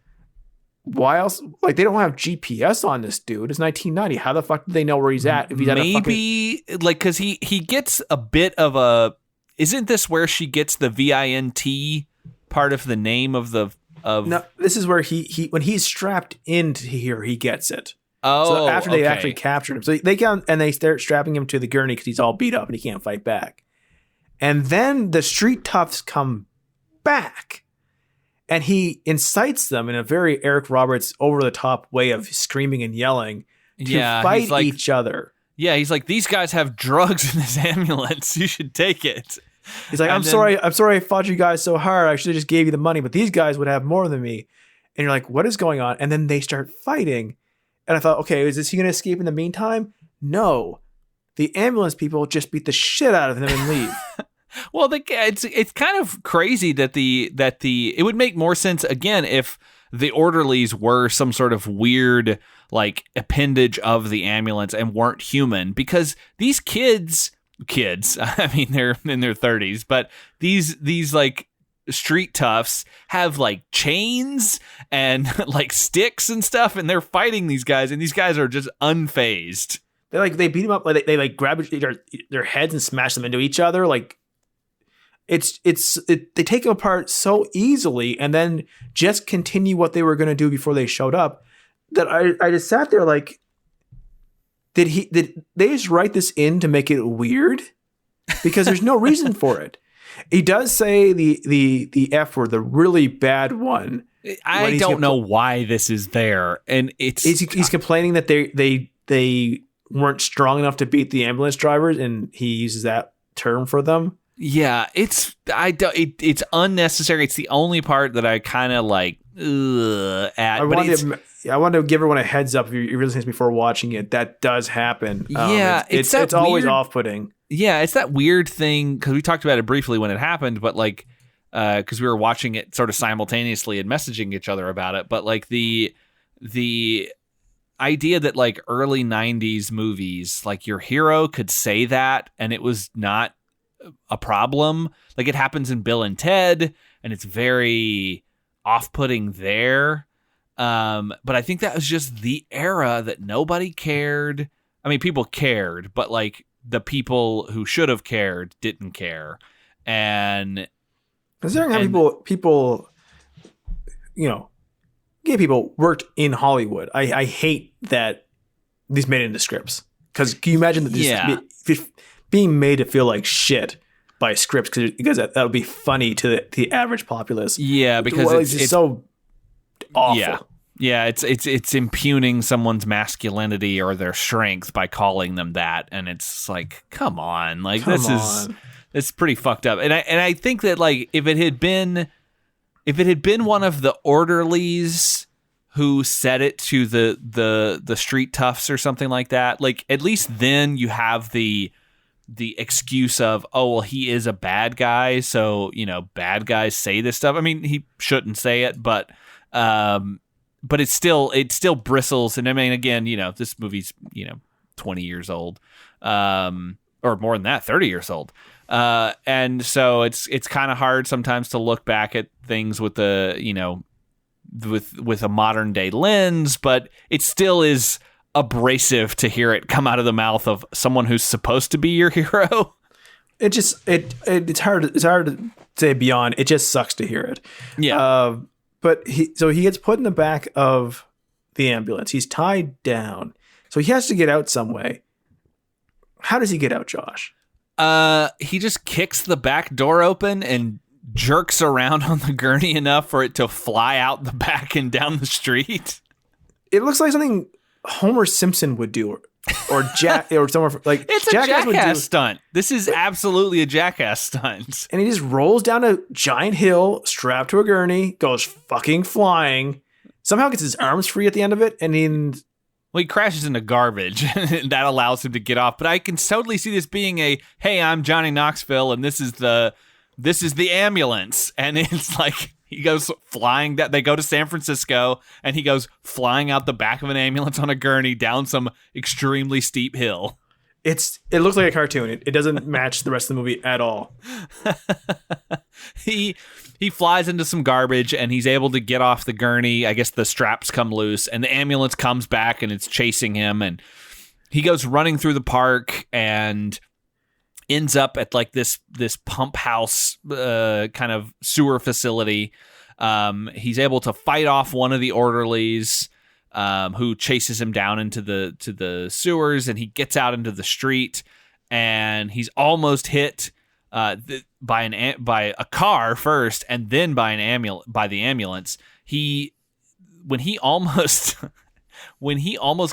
why else? Like, they don't have GPS on this dude. It's 1990. How the fuck do they know where he's at? If he's maybe because he gets a bit of a. Isn't this where she gets the VINT part of the name of the? No, this is where he when he's strapped into here, he gets it. Oh, So after they okay. actually captured him, so they come and they start strapping him to the gurney because he's all beat up and he can't fight back. And then the street toughs come back, and he incites them in a very Eric Roberts over the top way of screaming and yelling to fight he's like, each other. Yeah, he's like, these guys have drugs in this ambulance. You should take it. He's like, I'm sorry I fought you guys so hard. I should have just gave you the money, but these guys would have more than me. And you're like, what is going on? And then they start fighting. And I thought, okay, is he going to escape in the meantime? No. The ambulance people just beat the shit out of him and leave. Well, it's kind of crazy that it would make more sense again if the orderlies were some sort of weird like appendage of the ambulance and weren't human, because these kids, I mean, they're in their 30s, but these like street toughs have like chains and like sticks and stuff, and they're fighting these guys, and these guys are just unfazed. They beat them up, like they like grab their heads and smash them into each other. Like they take them apart so easily, and then just continue what they were going to do before they showed up. That I just sat there like, did they just write this in to make it weird? Because there's no reason for it. He does say the F word, the really bad one. I don't know why this is there, and he's complaining that they weren't strong enough to beat the ambulance drivers, and he uses that term for them. Yeah, it's unnecessary. It's the only part that I kind of like at. I wanted to give everyone a heads up if you're listening to me before watching it. That does happen. Yeah, it's always off-putting. Yeah, it's that weird thing, because we talked about it briefly when it happened, but like, because we were watching it sort of simultaneously and messaging each other about it, but like the idea that like early 90s movies, like your hero could say that and it was not a problem. Like it happens in Bill and Ted, and it's very off-putting there. But I think that was just the era that nobody cared. I mean, people cared, but like the people who should have cared didn't care. And considering how people, gay people worked in Hollywood, I hate that these made into scripts. Because can you imagine that this being made to feel like shit by scripts? Because that would be funny to the average populace. Yeah, because it's so awful. Yeah, it's impugning someone's masculinity or their strength by calling them that, and it's like, come on, like it's pretty fucked up. And I think that like if it had been one of the orderlies who said it to the street toughs or something like that, like at least then you have the excuse of, oh well, he is a bad guy, so bad guys say this stuff. I mean, he shouldn't say it, but it still bristles. And I mean, again, this movie's 20 years old, or more than that, 30 years old, and so it's kind of hard sometimes to look back at things with with a modern day lens, but it still is abrasive to hear it come out of the mouth of someone who's supposed to be your hero. It's hard to say beyond. It just sucks to hear it. Yeah. But he gets put in the back of the ambulance. He's tied down, so he has to get out some way. How does he get out, Josh? He just kicks the back door open and jerks around on the gurney enough for it to fly out the back and down the street. It looks like something Homer Simpson would do, or Jack, or someone like it's a Jackass stunt. This is absolutely a Jackass stunt. And he just rolls down a giant hill, strapped to a gurney, goes fucking flying. Somehow gets his arms free at the end of it, and he crashes into garbage, and that allows him to get off. But I can totally see this being hey, I'm Johnny Knoxville, and this is the ambulance, and it's like he goes flying. They go to San Francisco, and he goes flying out the back of an ambulance on a gurney down some extremely steep hill. It looks like a cartoon. It doesn't match the rest of the movie at all. He flies into some garbage, and he's able to get off the gurney. I guess the straps come loose, and the ambulance comes back, and it's chasing him, and he goes running through the park and ends up at like this pump house kind of sewer facility. He's able to fight off one of the orderlies. who chases him down into the sewers, and he gets out into the street, and he's almost hit by a car first, and then by the ambulance. When he almost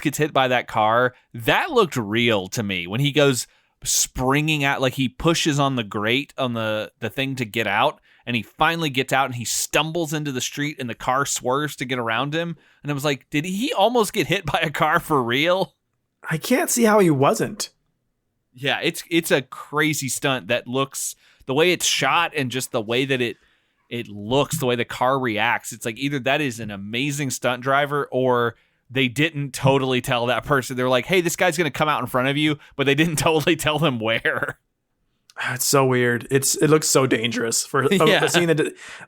gets hit by that car, that looked real to me. When he goes springing out, like he pushes on the grate on the thing to get out, and he finally gets out, and he stumbles into the street, and the car swerves to get around him. And I was like, did he almost get hit by a car for real? I can't see how he wasn't. Yeah, it's a crazy stunt that looks, the way it's shot and just the way that it looks, the way the car reacts. It's like either that is an amazing stunt driver, or they didn't totally tell that person. They were like, hey, this guy's going to come out in front of you, but they didn't totally tell them where. It's so weird. It looks so dangerous for a scene that,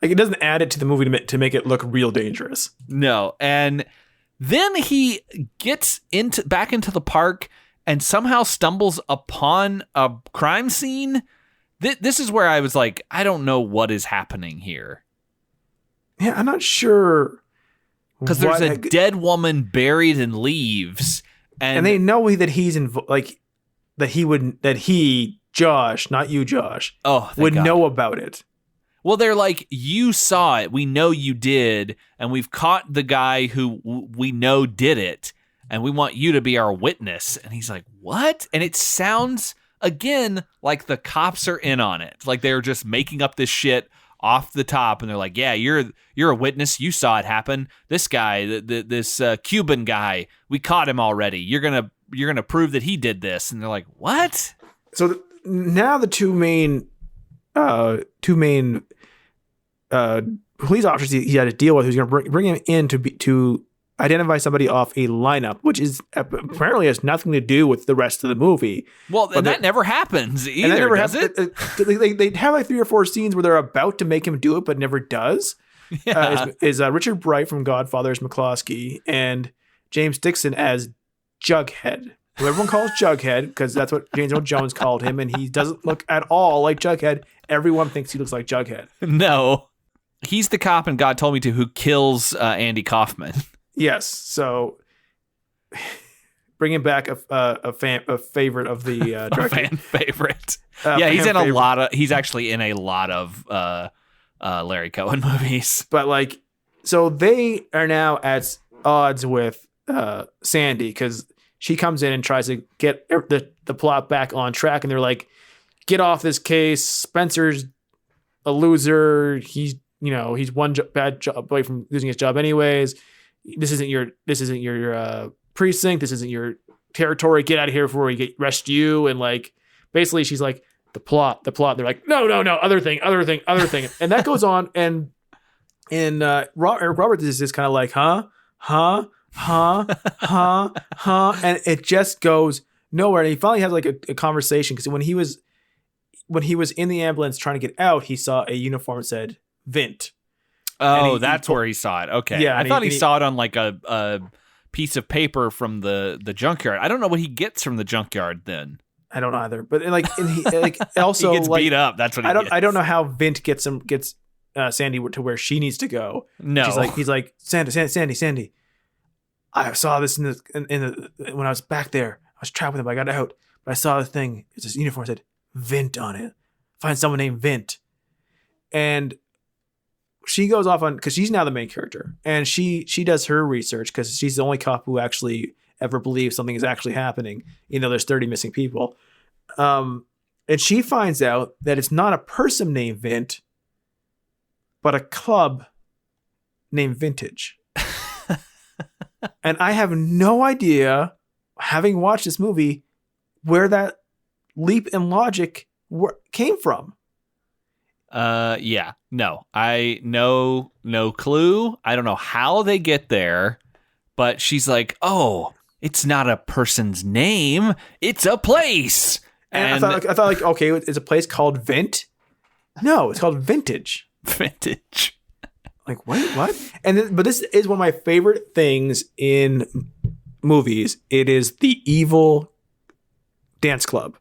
like, it doesn't add it to the movie to make it look real dangerous. No. And then he gets back into the park and somehow stumbles upon a crime scene. This is where I was like, I don't know what is happening here. Yeah, I'm not sure. Because there's a dead woman buried in leaves. And they know that he's Josh, not you, Josh, would know about it. Well, they're like, you saw it. We know you did. And we've caught the guy who we know did it. And we want you to be our witness. And he's like, what? And it sounds, again, like the cops are in on it. Like they're just making up this shit off the top. And they're like, yeah, you're a witness. You saw it happen. This guy, this Cuban guy, we caught him already. You're gonna prove that he did this. And they're like, what? So now the two main police officers he had to deal with, who's going to bring him in to identify somebody off a lineup, which is apparently has nothing to do with the rest of the movie. Well, and that never happens either, does it? They have like 3 or 4 scenes where they're about to make him do it, but never does. Yeah. Is Richard Bright from Godfather as McCloskey, and James Dixon as Jughead, who everyone calls Jughead because that's what James Earl Jones called him, and he doesn't look at all like Jughead. Everyone thinks he looks like Jughead. No. He's the cop in God Told Me To who kills Andy Kaufman. Yes, so bringing back a favorite of the director. A fan favorite. He's actually in a lot of Larry Cohen movies. But like, so they are now at odds with Sandy because she comes in and tries to get the plot back on track, and they're like, get off this case. Spencer's a loser. He's one bad job away from losing his job anyways. This isn't your precinct. This isn't your territory. Get out of here before we arrest you. And like, basically she's like, the plot. They're like, no, other thing. And that goes on. And Robert is just kind of like, huh. And it just goes nowhere. And he finally has like a conversation. Cause when he was in the ambulance trying to get out, he saw a uniform that said Vint. Oh, that's where he saw it. Okay. Yeah, I thought he saw it on like a piece of paper from the junkyard. I don't know what he gets from the junkyard then. I don't either. But he also he gets beat up. That's what he gets. I don't know how Vint gets Sandy to where she needs to go. No. He's like, Sandy. I saw this when I was back there. I was trapped with him. I got out, but I saw the thing. It's this uniform that said Vint on it. Find someone named Vint. And she goes off on, because she's now the main character, and she does her research because she's the only cop who actually ever believes something is actually happening, even though there's 30 missing people. And she finds out that it's not a person named Vint, but a club named Vintage. And I have no idea, having watched this movie, where that leap in logic came from. Yeah, no, no clue. I don't know how they get there, but she's like, oh, it's not a person's name. It's a place. And I thought like, okay, it's a place called Vint. No, it's called Vintage. Vintage. Like, wait, what? But this is one of my favorite things in movies. It is the evil dance club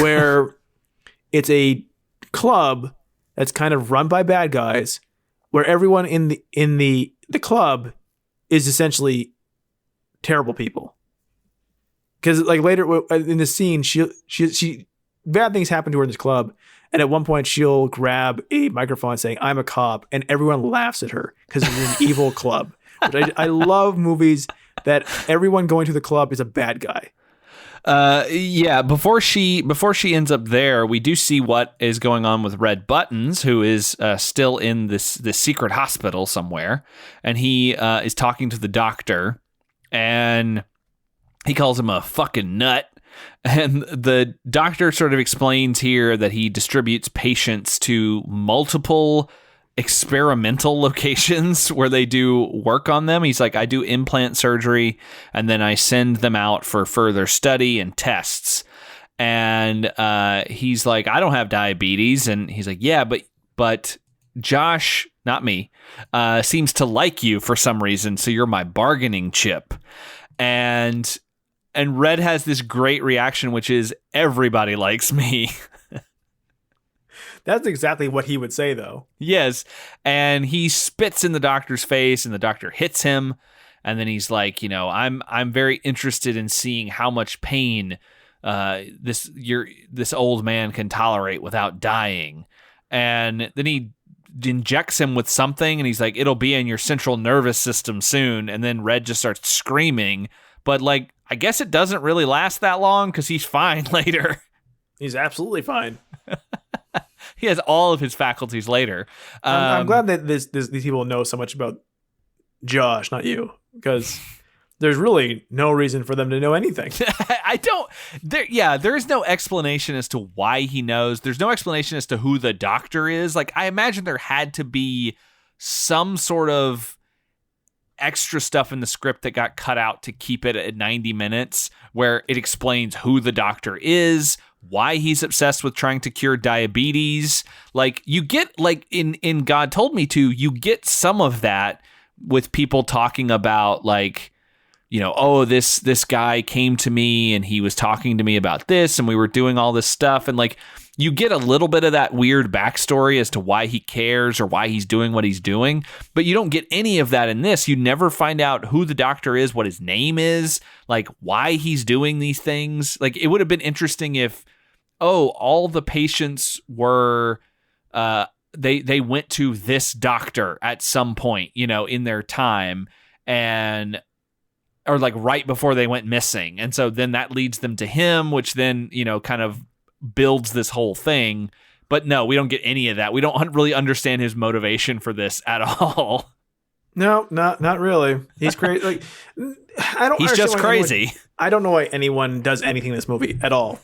where it's a club that's kind of run by bad guys, where everyone in the club is essentially terrible people. Because like later in the scene, she bad things happen to her in this club, and at one point she'll grab a microphone saying, "I'm a cop," and everyone laughs at her because it's an evil club. But I love movies that everyone going to the club is a bad guy. Yeah, before she ends up there, we do see what is going on with Red Buttons, who is still in this secret hospital somewhere, and he is talking to the doctor, and he calls him a fucking nut. And the doctor sort of explains here that he distributes patients to multiple experimental locations where they do work on them. He's like, I do implant surgery and then I send them out for further study and tests. And he's like, I don't have diabetes. And he's like, yeah, but Josh, not me, seems to like you for some reason. So you're my bargaining chip. And Red has this great reaction, which is everybody likes me. That's exactly what he would say, though. Yes. And he spits in the doctor's face and the doctor hits him. And then he's like, I'm very interested in seeing how much pain this old man can tolerate without dying. And then he injects him with something and he's like, it'll be in your central nervous system soon. And then Red just starts screaming. But like, I guess it doesn't really last that long because he's fine later. He's absolutely fine. He has all of his faculties later. I'm glad that these people know so much about Josh, not you, because there's really no reason for them to know anything. There is no explanation as to why he knows. There's no explanation as to who the doctor is. Like, I imagine there had to be some sort of extra stuff in the script that got cut out to keep it at 90 minutes where it explains who the doctor is, why he's obsessed with trying to cure diabetes. Like, you get, like, in God Told Me To, you get some of that with people talking about, like, this guy came to me and he was talking to me about this and we were doing all this stuff. And, like, you get a little bit of that weird backstory as to why he cares or why he's doing what he's doing, but you don't get any of that in this. You never find out who the doctor is, what his name is, like why he's doing these things. Like, it would have been interesting if, all the patients were, they went to this doctor at some point, in their time or like right before they went missing. And so then that leads them to him, which then, kind of builds this whole thing. But no, we don't get any of that. We don't really understand his motivation for this at all. No, not really. He's crazy. Like, I don't. He's just crazy. I don't know why anyone does anything in this movie at all.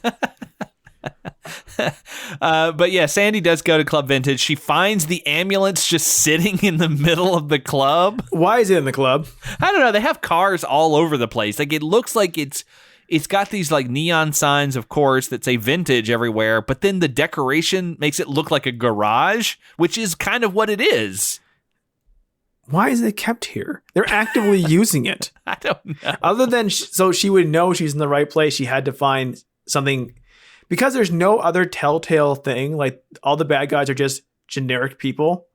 But yeah, Sandy does go to Club Vintage. She finds the ambulance just sitting in the middle of the club. Why is it in the club? I don't know. They have cars all over the place. Like, it looks like it's got these like neon signs, of course, that say Vintage everywhere, but then the decoration makes it look like a garage, which is kind of what it is. Why is it kept here? They're actively using it. I don't know. Other than so she would know she's in the right place, she had to find something. Because there's no other telltale thing, like all the bad guys are just generic people.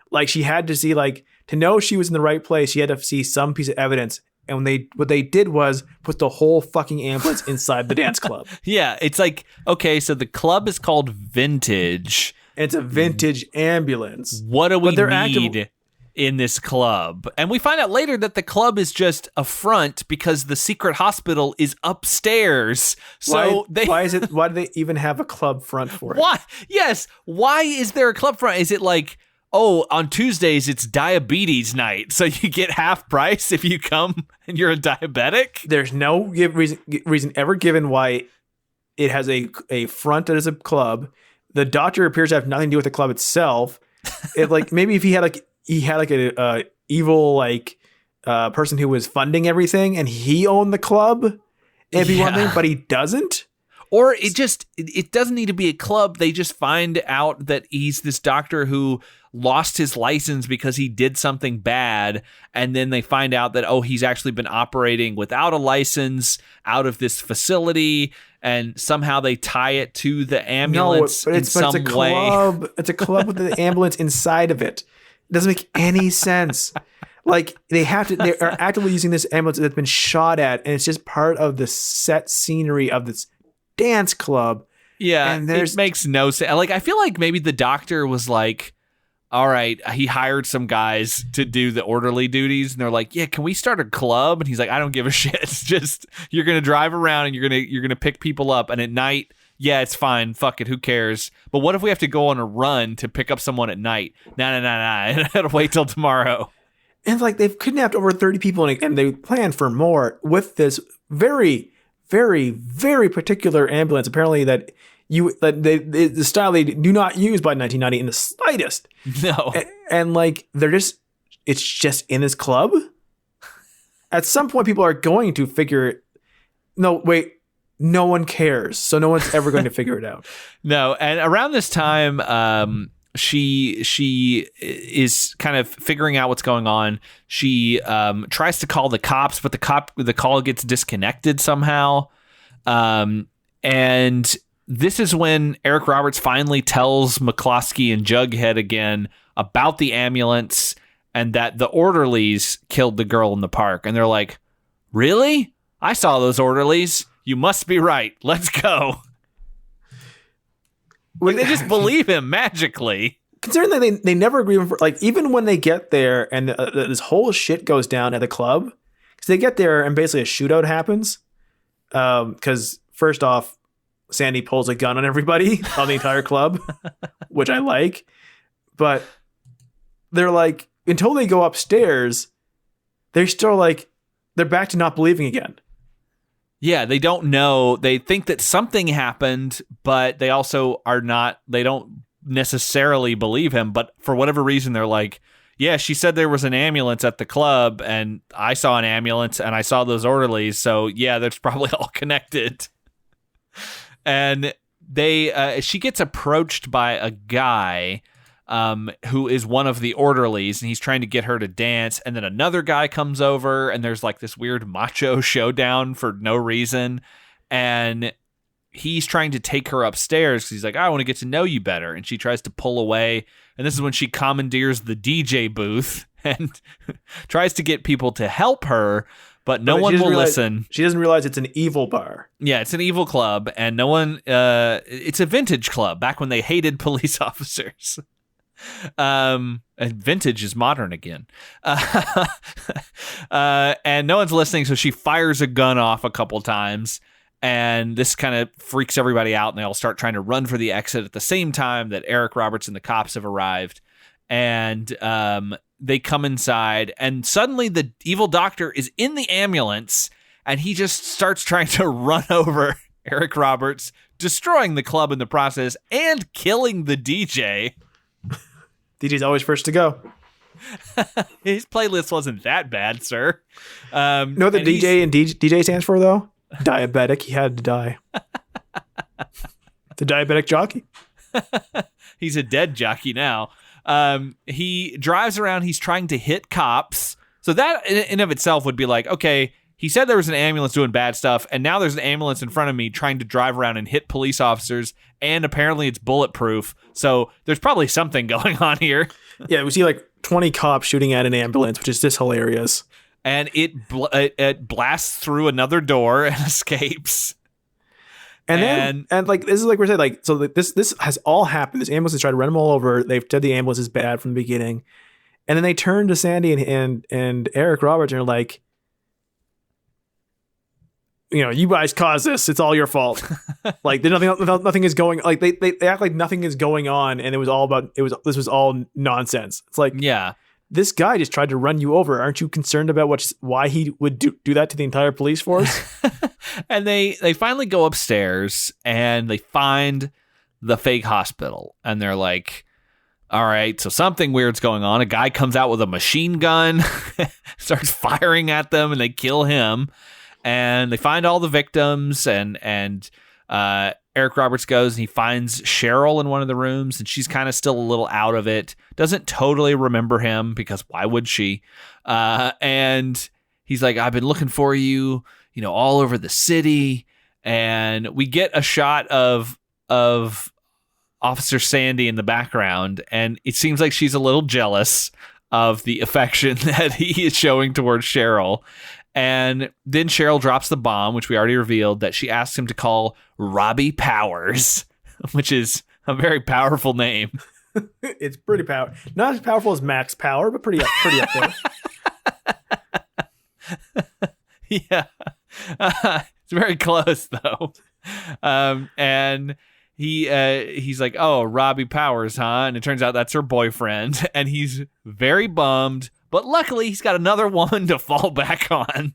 Like, she had to see, like, to know she was in the right place, she had to see some piece of evidence. And what they did was put the whole fucking ambulance inside the dance club. Yeah, it's like, okay, so the club is called Vintage. It's a vintage ambulance. What do we need in this club? And we find out later that the club is just a front because the secret hospital is upstairs. So why do they even have a club front for it? Why? Yes. Why is there a club front? Is it like, on Tuesdays it's diabetes night, so you get half price if you come and you're a diabetic? There's no reason ever given why it has a front that is a club. The doctor appears to have nothing to do with the club itself. It, like, maybe if he had a evil person who was funding everything and he owned the club, it'd be one thing, but he doesn't. Or it doesn't need to be a club. They just find out that he's this doctor who lost his license because he did something bad. And then they find out that, he's actually been operating without a license out of this facility. And somehow they tie it to the ambulance in some way. It's a club with the ambulance inside of it. It doesn't make any sense. Like they are actively using this ambulance that's been shot at, and it's just part of the set scenery of this dance club. Yeah, and it makes no sense. Like, I feel like maybe the doctor was like, all right, he hired some guys to do the orderly duties, and they're like, yeah, can we start a club? And he's like, I don't give a shit. It's just, you're gonna drive around and you're gonna pick people up, and at night, yeah, it's fine. Fuck it, who cares? But what if we have to go on a run to pick up someone at night? Nah. I gotta wait till tomorrow. And like they've kidnapped over 30 people, and they plan for more with this very, very, very particular ambulance. Apparently, the style they do not use by 1990 in the slightest. No, and like it's just in this club. At some point, people are going to figure it. No, wait. No one cares, so no one's ever going to figure it out. No, and around this time, she is kind of figuring out what's going on. She tries to call the cops, but the call gets disconnected somehow. And this is when Eric Roberts finally tells McCloskey and Jughead again about the ambulance and that the orderlies killed the girl in the park. And they're like, really? I saw those orderlies. You must be right. Let's go. Like, they just believe him magically. Considering that they never agree, like even when they get there and this whole shit goes down at the club, because they get there and basically a shootout happens. Because first off, Sandy pulls a gun on everybody on the entire club, which I like. But they're like, until they go upstairs, they're still like, they're back to not believing again. Yeah, they don't know. They think that something happened, but they also they don't necessarily believe him. But for whatever reason, they're like, yeah, she said there was an ambulance at the club, and I saw an ambulance, and I saw those orderlies. So yeah, that's probably all connected. And she gets approached by a guy who is one of the orderlies, and he's trying to get her to dance. And then another guy comes over, and there's like this weird macho showdown for no reason. And he's trying to take her upstairs because he's like, I want to get to know you better. And she tries to pull away. And this is when she commandeers the DJ booth and tries to get people to help her, but no one will listen. She doesn't realize it's an evil bar. Yeah, it's an evil club, and no one. It's a vintage club back when they hated police officers. And vintage is modern again. And no one's listening, so she fires a gun off a couple times, and this kind of freaks everybody out, and they all start trying to run for the exit at the same time that Eric Roberts and the cops have arrived. And they come inside, and suddenly the evil doctor is in the ambulance, and he just starts trying to run over Eric Roberts, destroying the club in the process and killing the DJ. DJ's always first to go. His playlist wasn't that bad, sir. No, the DJ and DJ stands for, though? Diabetic. He had to die. The diabetic jockey. He's a dead jockey now. He drives around. He's trying to hit cops. So that in of itself would be like, okay, he said there was an ambulance doing bad stuff, and now there's an ambulance in front of me trying to drive around and hit police officers, and apparently it's bulletproof. So there's probably something going on here. Yeah, we see like 20 cops shooting at an ambulance, which is just hilarious. And it blasts through another door and escapes. And like this is like we're saying, like, so this has all happened. This ambulance has tried to run them all over. They've said the ambulance is bad from the beginning, and then they turn to Sandy and Eric Roberts and are like, you know, you guys caused this. It's all your fault. Like there's nothing is going. Like they act like nothing is going on, and this was all nonsense. It's like, yeah, this guy just tried to run you over. Aren't you concerned about why he would do that to the entire police force? And they finally go upstairs and they find the fake hospital, and they're like, all right, so something weird's going on. A guy comes out with a machine gun, starts firing at them, and they kill him. And they find all the victims, and Eric Roberts goes and he finds Cheryl in one of the rooms, and she's kind of still a little out of it. Doesn't totally remember him, because why would she? And he's like, I've been looking for you, you know, all over the city. And we get a shot of Officer Sandy in the background, and it seems like she's a little jealous of the affection that he is showing towards Cheryl. And then Cheryl drops the bomb, which we already revealed, that she asks him to call Robbie Powers, which is a very powerful name. It's pretty not as powerful as Max Power, but pretty up there. Yeah. It's very close, though. And he's like, oh, Robbie Powers, huh? And it turns out that's her boyfriend. And he's very bummed. But luckily, he's got another woman to fall back on.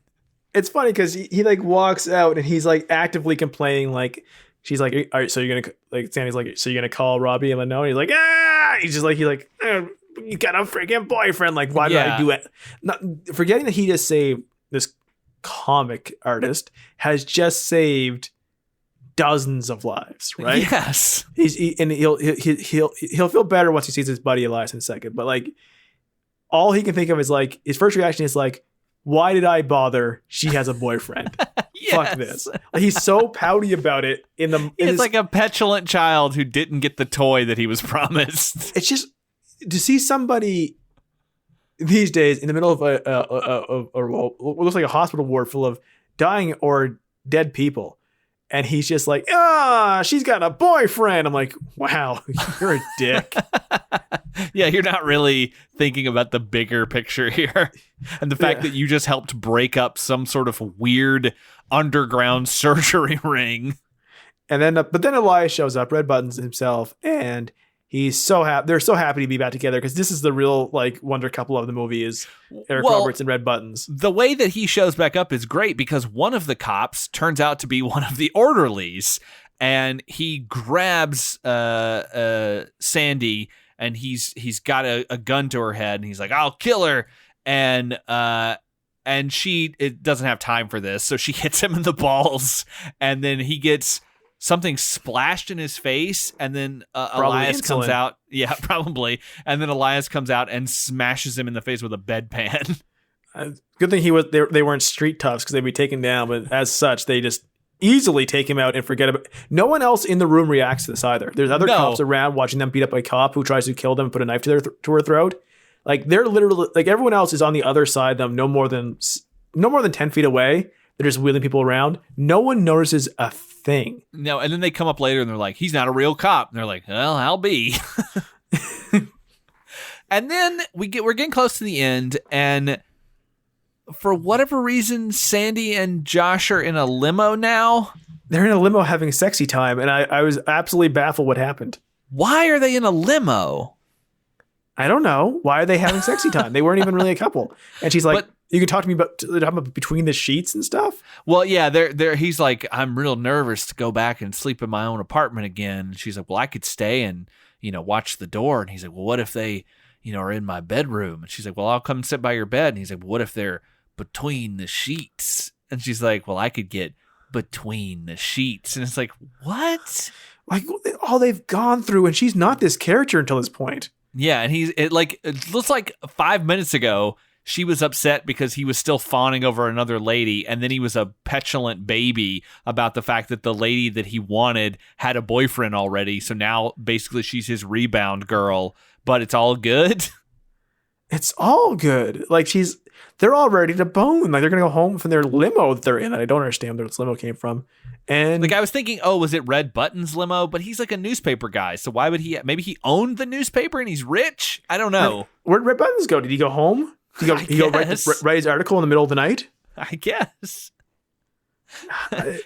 It's funny because he like walks out and he's like actively complaining. Like, she's like, all right, so you're going to, like, Sandy's like, so you're going to call Robbie and let know? And he's like, he's just like, you got a freaking boyfriend. Like, why did I do it? Not, forgetting that he just saved this comic artist has just saved dozens of lives, right? Yes. He'll feel better once he sees his buddy Elias in a second. But like, all he can think of is like, his first reaction is like, why did I bother? She has a boyfriend. Yes. Fuck this. Like, he's so pouty about it. It's like a petulant child who didn't get the toy that he was promised. It's just to see somebody these days in the middle of what looks like a hospital ward full of dying or dead people. And he's just like, she's got a boyfriend. I'm like, wow, you're a dick. Yeah, you're not really thinking about the bigger picture here. And the fact that you just helped break up some sort of weird underground surgery ring. And then, but then Elias shows up, Red Buttons himself, and he's so happy. They're so happy to be back together because this is the real like wonder couple of the movie is Eric Roberts and Red Buttons. The way that he shows back up is great because one of the cops turns out to be one of the orderlies, and he grabs Sandy, and he's got a gun to her head, and he's like, "I'll kill her," and she doesn't have time for this, so she hits him in the balls, and then he gets something splashed in his face, and then Elias comes out. Yeah, probably. And then Elias comes out and smashes him in the face with a bedpan. Good thing they weren't street toughs because they'd be taken down, but as such, they just easily take him out and forget about it. No one else in the room reacts to this either. There's other cops around watching them beat up a cop who tries to kill them and put a knife to her throat. Like, they're literally, like, everyone else is on the other side of them, no more than 10 feet away. They're just wheeling people around. No one notices a thing. No, and then they come up later and they're like, he's not a real cop. And they're like, well, I'll be. And then we're getting close to the end, and for whatever reason, Sandy and Josh are in a limo now. They're in a limo having sexy time, and I was absolutely baffled what happened. Why are they in a limo? I don't know. Why are they having sexy time? They weren't even really a couple. And she's like, you can talk to me about between the sheets and stuff? Well, yeah, he's like, I'm real nervous to go back and sleep in my own apartment again. And she's like, well, I could stay and, watch the door. And he's like, well, what if they, are in my bedroom? And she's like, well, I'll come sit by your bed. And he's like, well, what if they're between the sheets? And she's like, well, I could get between the sheets. And it's like, what? Like, all they've gone through, and she's not this character until this point. Yeah, and it looks like 5 minutes ago, she was upset because he was still fawning over another lady, and then he was a petulant baby about the fact that the lady that he wanted had a boyfriend already, so now basically she's his rebound girl, but it's all good? It's all good. Like, they're all ready to bone. Like, they're going to go home from their limo that they're in. I don't understand where this limo came from. And like, I was thinking, was it Red Button's limo? But he's like a newspaper guy, so why would he? Maybe he owned the newspaper and he's rich? I don't know. Where'd Red Buttons go? Did he go home? Did he go write his article in the middle of the night? I guess.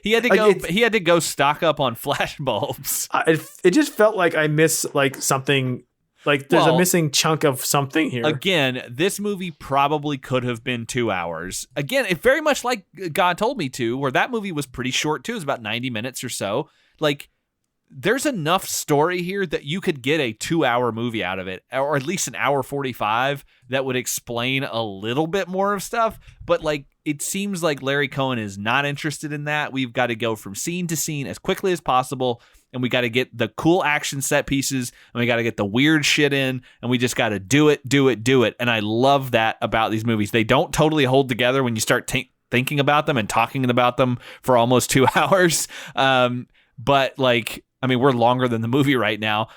He had to go. He had to go stock up on flash bulbs. It just felt like I miss like something. Like, there's a missing chunk of something here. Again, this movie probably could have been 2 hours. Again, it very much like God Told Me To, where that movie was pretty short too. It was about 90 minutes or so. Like, there's enough story here that you could get a 2-hour movie out of it, or at least an hour 45 that would explain a little bit more of stuff. But like, it seems like Larry Cohen is not interested in that. We've got to go from scene to scene as quickly as possible. And we got to get the cool action set pieces, and we got to get the weird shit in, and we just got to do it. And I love that about these movies. They don't totally hold together when you start thinking about them and talking about them for almost 2 hours. But like, I mean, we're longer than the movie right now.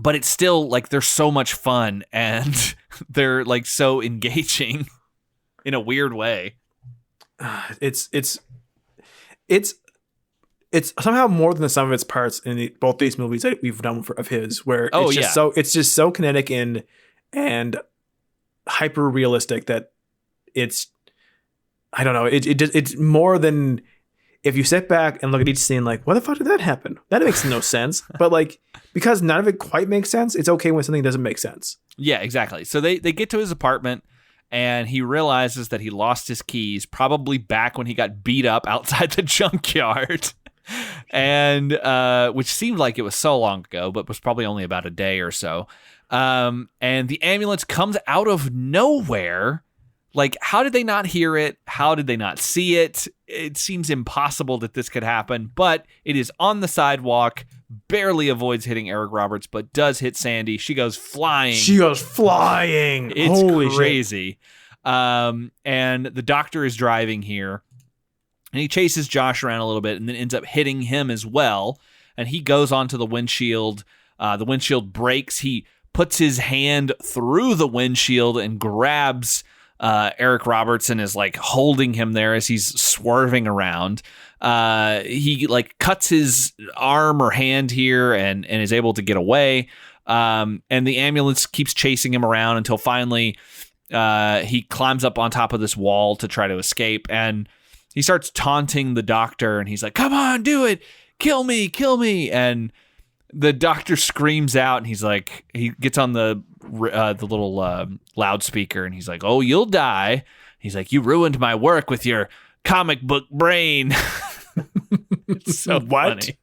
but it's still like they're so much fun and they're like so engaging in a weird way. It's somehow more than the sum of its parts in both these movies that we've done of his, where it's just so kinetic and hyper realistic that it's, I don't know, it's more than, if you sit back and look at each scene like, what the fuck did that happen? That makes no sense. But like, because none of it quite makes sense, it's okay when something doesn't make sense. Yeah, exactly. So they get to his apartment and he realizes that he lost his keys, probably back when he got beat up outside the junkyard. And which seemed like it was so long ago, but was probably only about a day or so. And the ambulance comes out of nowhere. Like, how did they not hear it? How did they not see it? It seems impossible that this could happen, but it is on the sidewalk, barely avoids hitting Eric Roberts, but does hit Sandy. She goes flying. It's Holy crazy. And the doctor is driving here, and he chases Josh around a little bit and then ends up hitting him as well. And he goes onto the windshield. The windshield breaks. He puts his hand through the windshield and grabs Eric Robertson, is like holding him there as he's swerving around. He like cuts his arm or hand here and is able to get away. And the ambulance keeps chasing him around until finally he climbs up on top of this wall to try to escape. And he starts taunting the doctor and he's like, come on, do it. Kill me. And the doctor screams out and he's like, he gets on the little loudspeaker and he's like, oh, you'll die. He's like, you ruined my work with your comic book brain. It's so funny.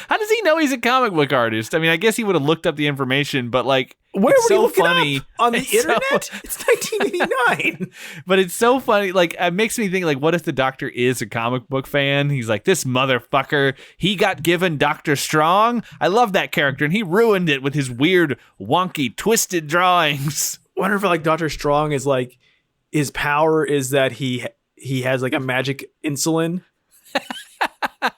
How does he know he's a comic book artist? I mean, I guess he would have looked up the information, but like, where it's would so he look funny it up? On the internet? It's 1989. But it's so funny. Like, it makes me think, like, what if the doctor is a comic book fan? He's like, this motherfucker, he got given Dr. Strong. I love that character, and he ruined it with his weird, wonky, twisted drawings. I wonder if like Dr. Strong is like, his power is that he has like a magic insulin.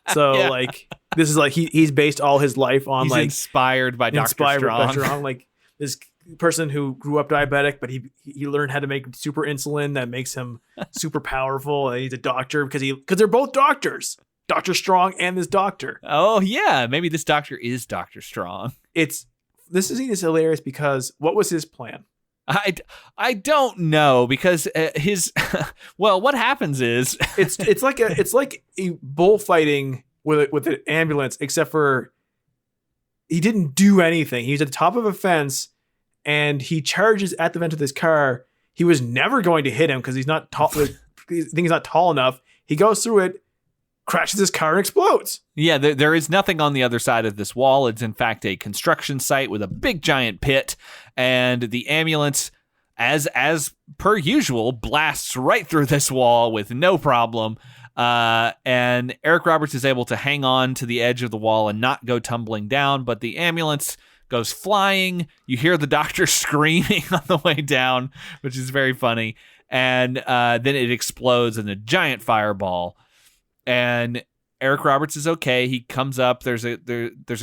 So Yeah. like, this is like he's based all his life on He's like inspired by Dr. Strong. Like this person who grew up diabetic, but he learned how to make super insulin that makes him super powerful. And he's a doctor because they're both doctors, Dr. Strong and this doctor. Oh yeah, maybe this doctor is Dr. Strong. This scene is hilarious because what was his plan? I don't know, because his well, what happens is it's like a bullfighting with an ambulance, except for he didn't do anything. He was at the top of a fence and he charges at the vent of this car. He was never going to hit him because he's not tall. I think he's not tall enough. He goes through it, crashes his car, and explodes. Yeah, there is nothing on the other side of this wall. It's in fact a construction site with a big giant pit, and the ambulance, as per usual, blasts right through this wall with no problem. And Eric Roberts is able to hang on to the edge of the wall and not go tumbling down, but the ambulance goes flying. You hear the doctor screaming on the way down, which is very funny. And then it explodes in a giant fireball. And Eric Roberts is okay. He comes up. There's a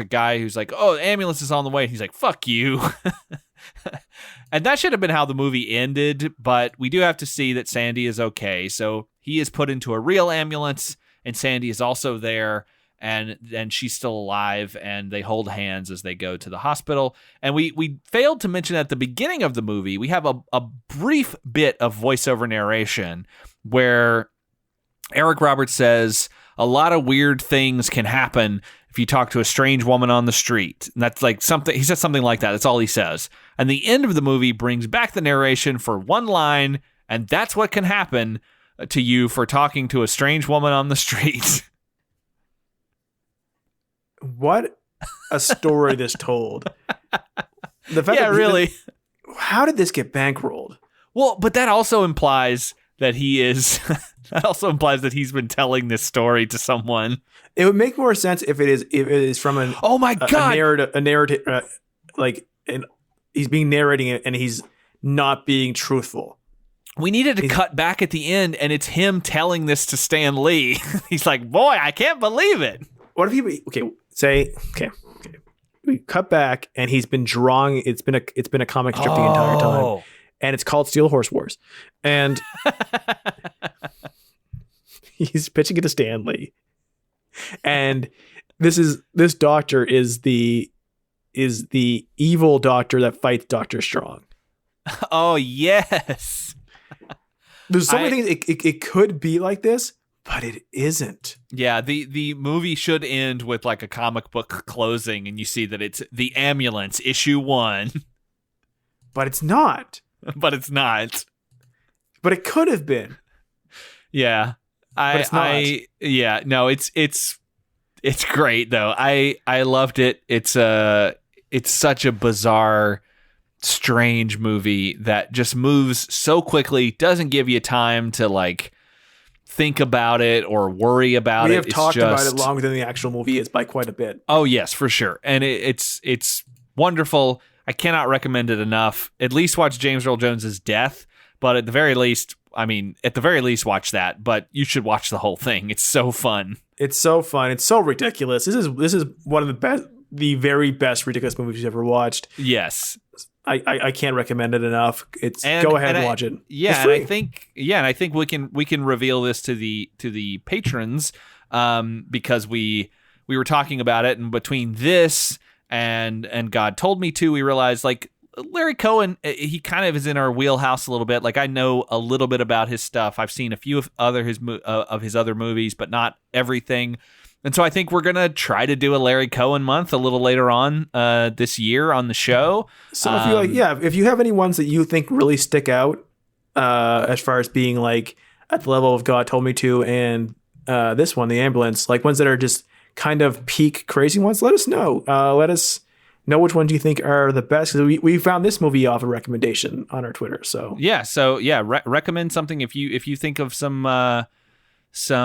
guy who's like, "Oh, the ambulance is on the way." And he's like, "Fuck you." And that should have been how the movie ended, but we do have to see that Sandy is okay. So he is put into a real ambulance, and Sandy is also there, and she's still alive, and they hold hands as they go to the hospital. And we failed to mention at the beginning of the movie, we have a brief bit of voiceover narration where Eric Roberts says, a lot of weird things can happen if you talk to a strange woman on the street. And that's like something, he says something like that. That's all he says. And the end of the movie brings back the narration for one line, and that's what can happen to you for talking to a strange woman on the street. What a story this told. The fact Yeah, really. How did this get bankrolled? Well, but that also implies that he is... That also implies that he's been telling this story to someone. It would make more sense if it is from an oh my god a narrative and he's being narrating it and he's not being truthful. We needed to cut back at the end and it's him telling this to Stan Lee. He's like, "Boy, I can't believe it." What if he we cut back, and he's been drawing. It's been a comic strip the entire time, and it's called Steel Horse Wars, and he's pitching it to Stan Lee, and this doctor is the evil doctor that fights Dr. Strong. Oh yes. There's so many things it could be like this, but it isn't. Yeah, the movie should end with like a comic book closing, and you see that it's The Ambulance, issue 1. But it's not. But it's not. But it could have been. Yeah. But it's not. It's great though. I loved it. It's such a bizarre, strange movie that just moves so quickly, doesn't give you time to like think about it or worry about it. We have talked about it longer than the actual movie is by quite a bit. Oh yes, for sure. And it's wonderful. I cannot recommend it enough. At least watch James Earl Jones's Death, but at the very least, watch that, but you should watch the whole thing. It's so fun. It's so fun. It's so ridiculous. This is one of the very best ridiculous movies you've ever watched. Yes. I can't recommend it enough. Go ahead and watch it. Yeah, and I think we can reveal this to the patrons, because we were talking about it, and between this and God Told Me To, we realized like Larry Cohen, he kind of is in our wheelhouse a little bit. Like I know a little bit about his stuff. I've seen a few of his other movies, but not everything. And so I think we're going to try to do a Larry Cohen month a little later on this year on the show. So if you have any ones that you think really stick out as far as being like at the level of God Told Me To and this one, The Ambulance, like ones that are just kind of peak crazy ones, let us know. Let us know which ones you think are the best. We found this movie off a recommendation on our Twitter. So recommend something if you think of some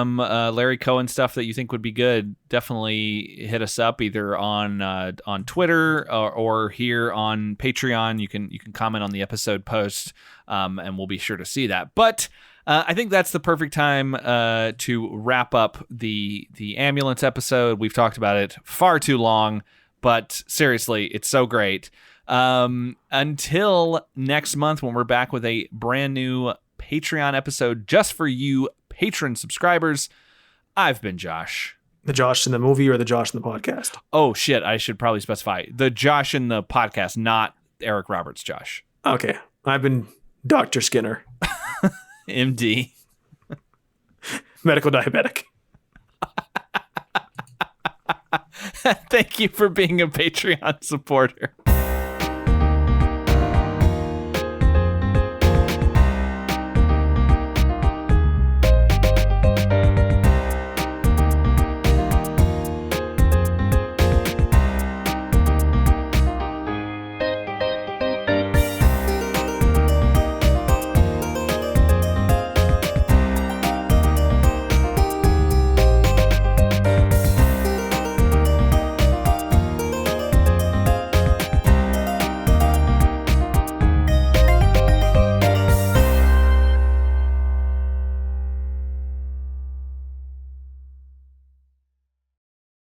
Larry Cohen stuff that you think would be good. Definitely hit us up either on Twitter or here on Patreon. You can comment on the episode post, and we'll be sure to see that. But I think that's the perfect time to wrap up the Ambulance episode. We've talked about it far too long, but seriously, it's so great. Until next month when we're back with a brand new Patreon episode just for you patron subscribers, I've been Josh. The Josh in the movie or the Josh in the podcast? Oh shit, I should probably specify. The Josh in the podcast, not Eric Roberts Josh. Okay. I've been Dr. Skinner. MD. Medical diabetic. Thank you for being a Patreon supporter.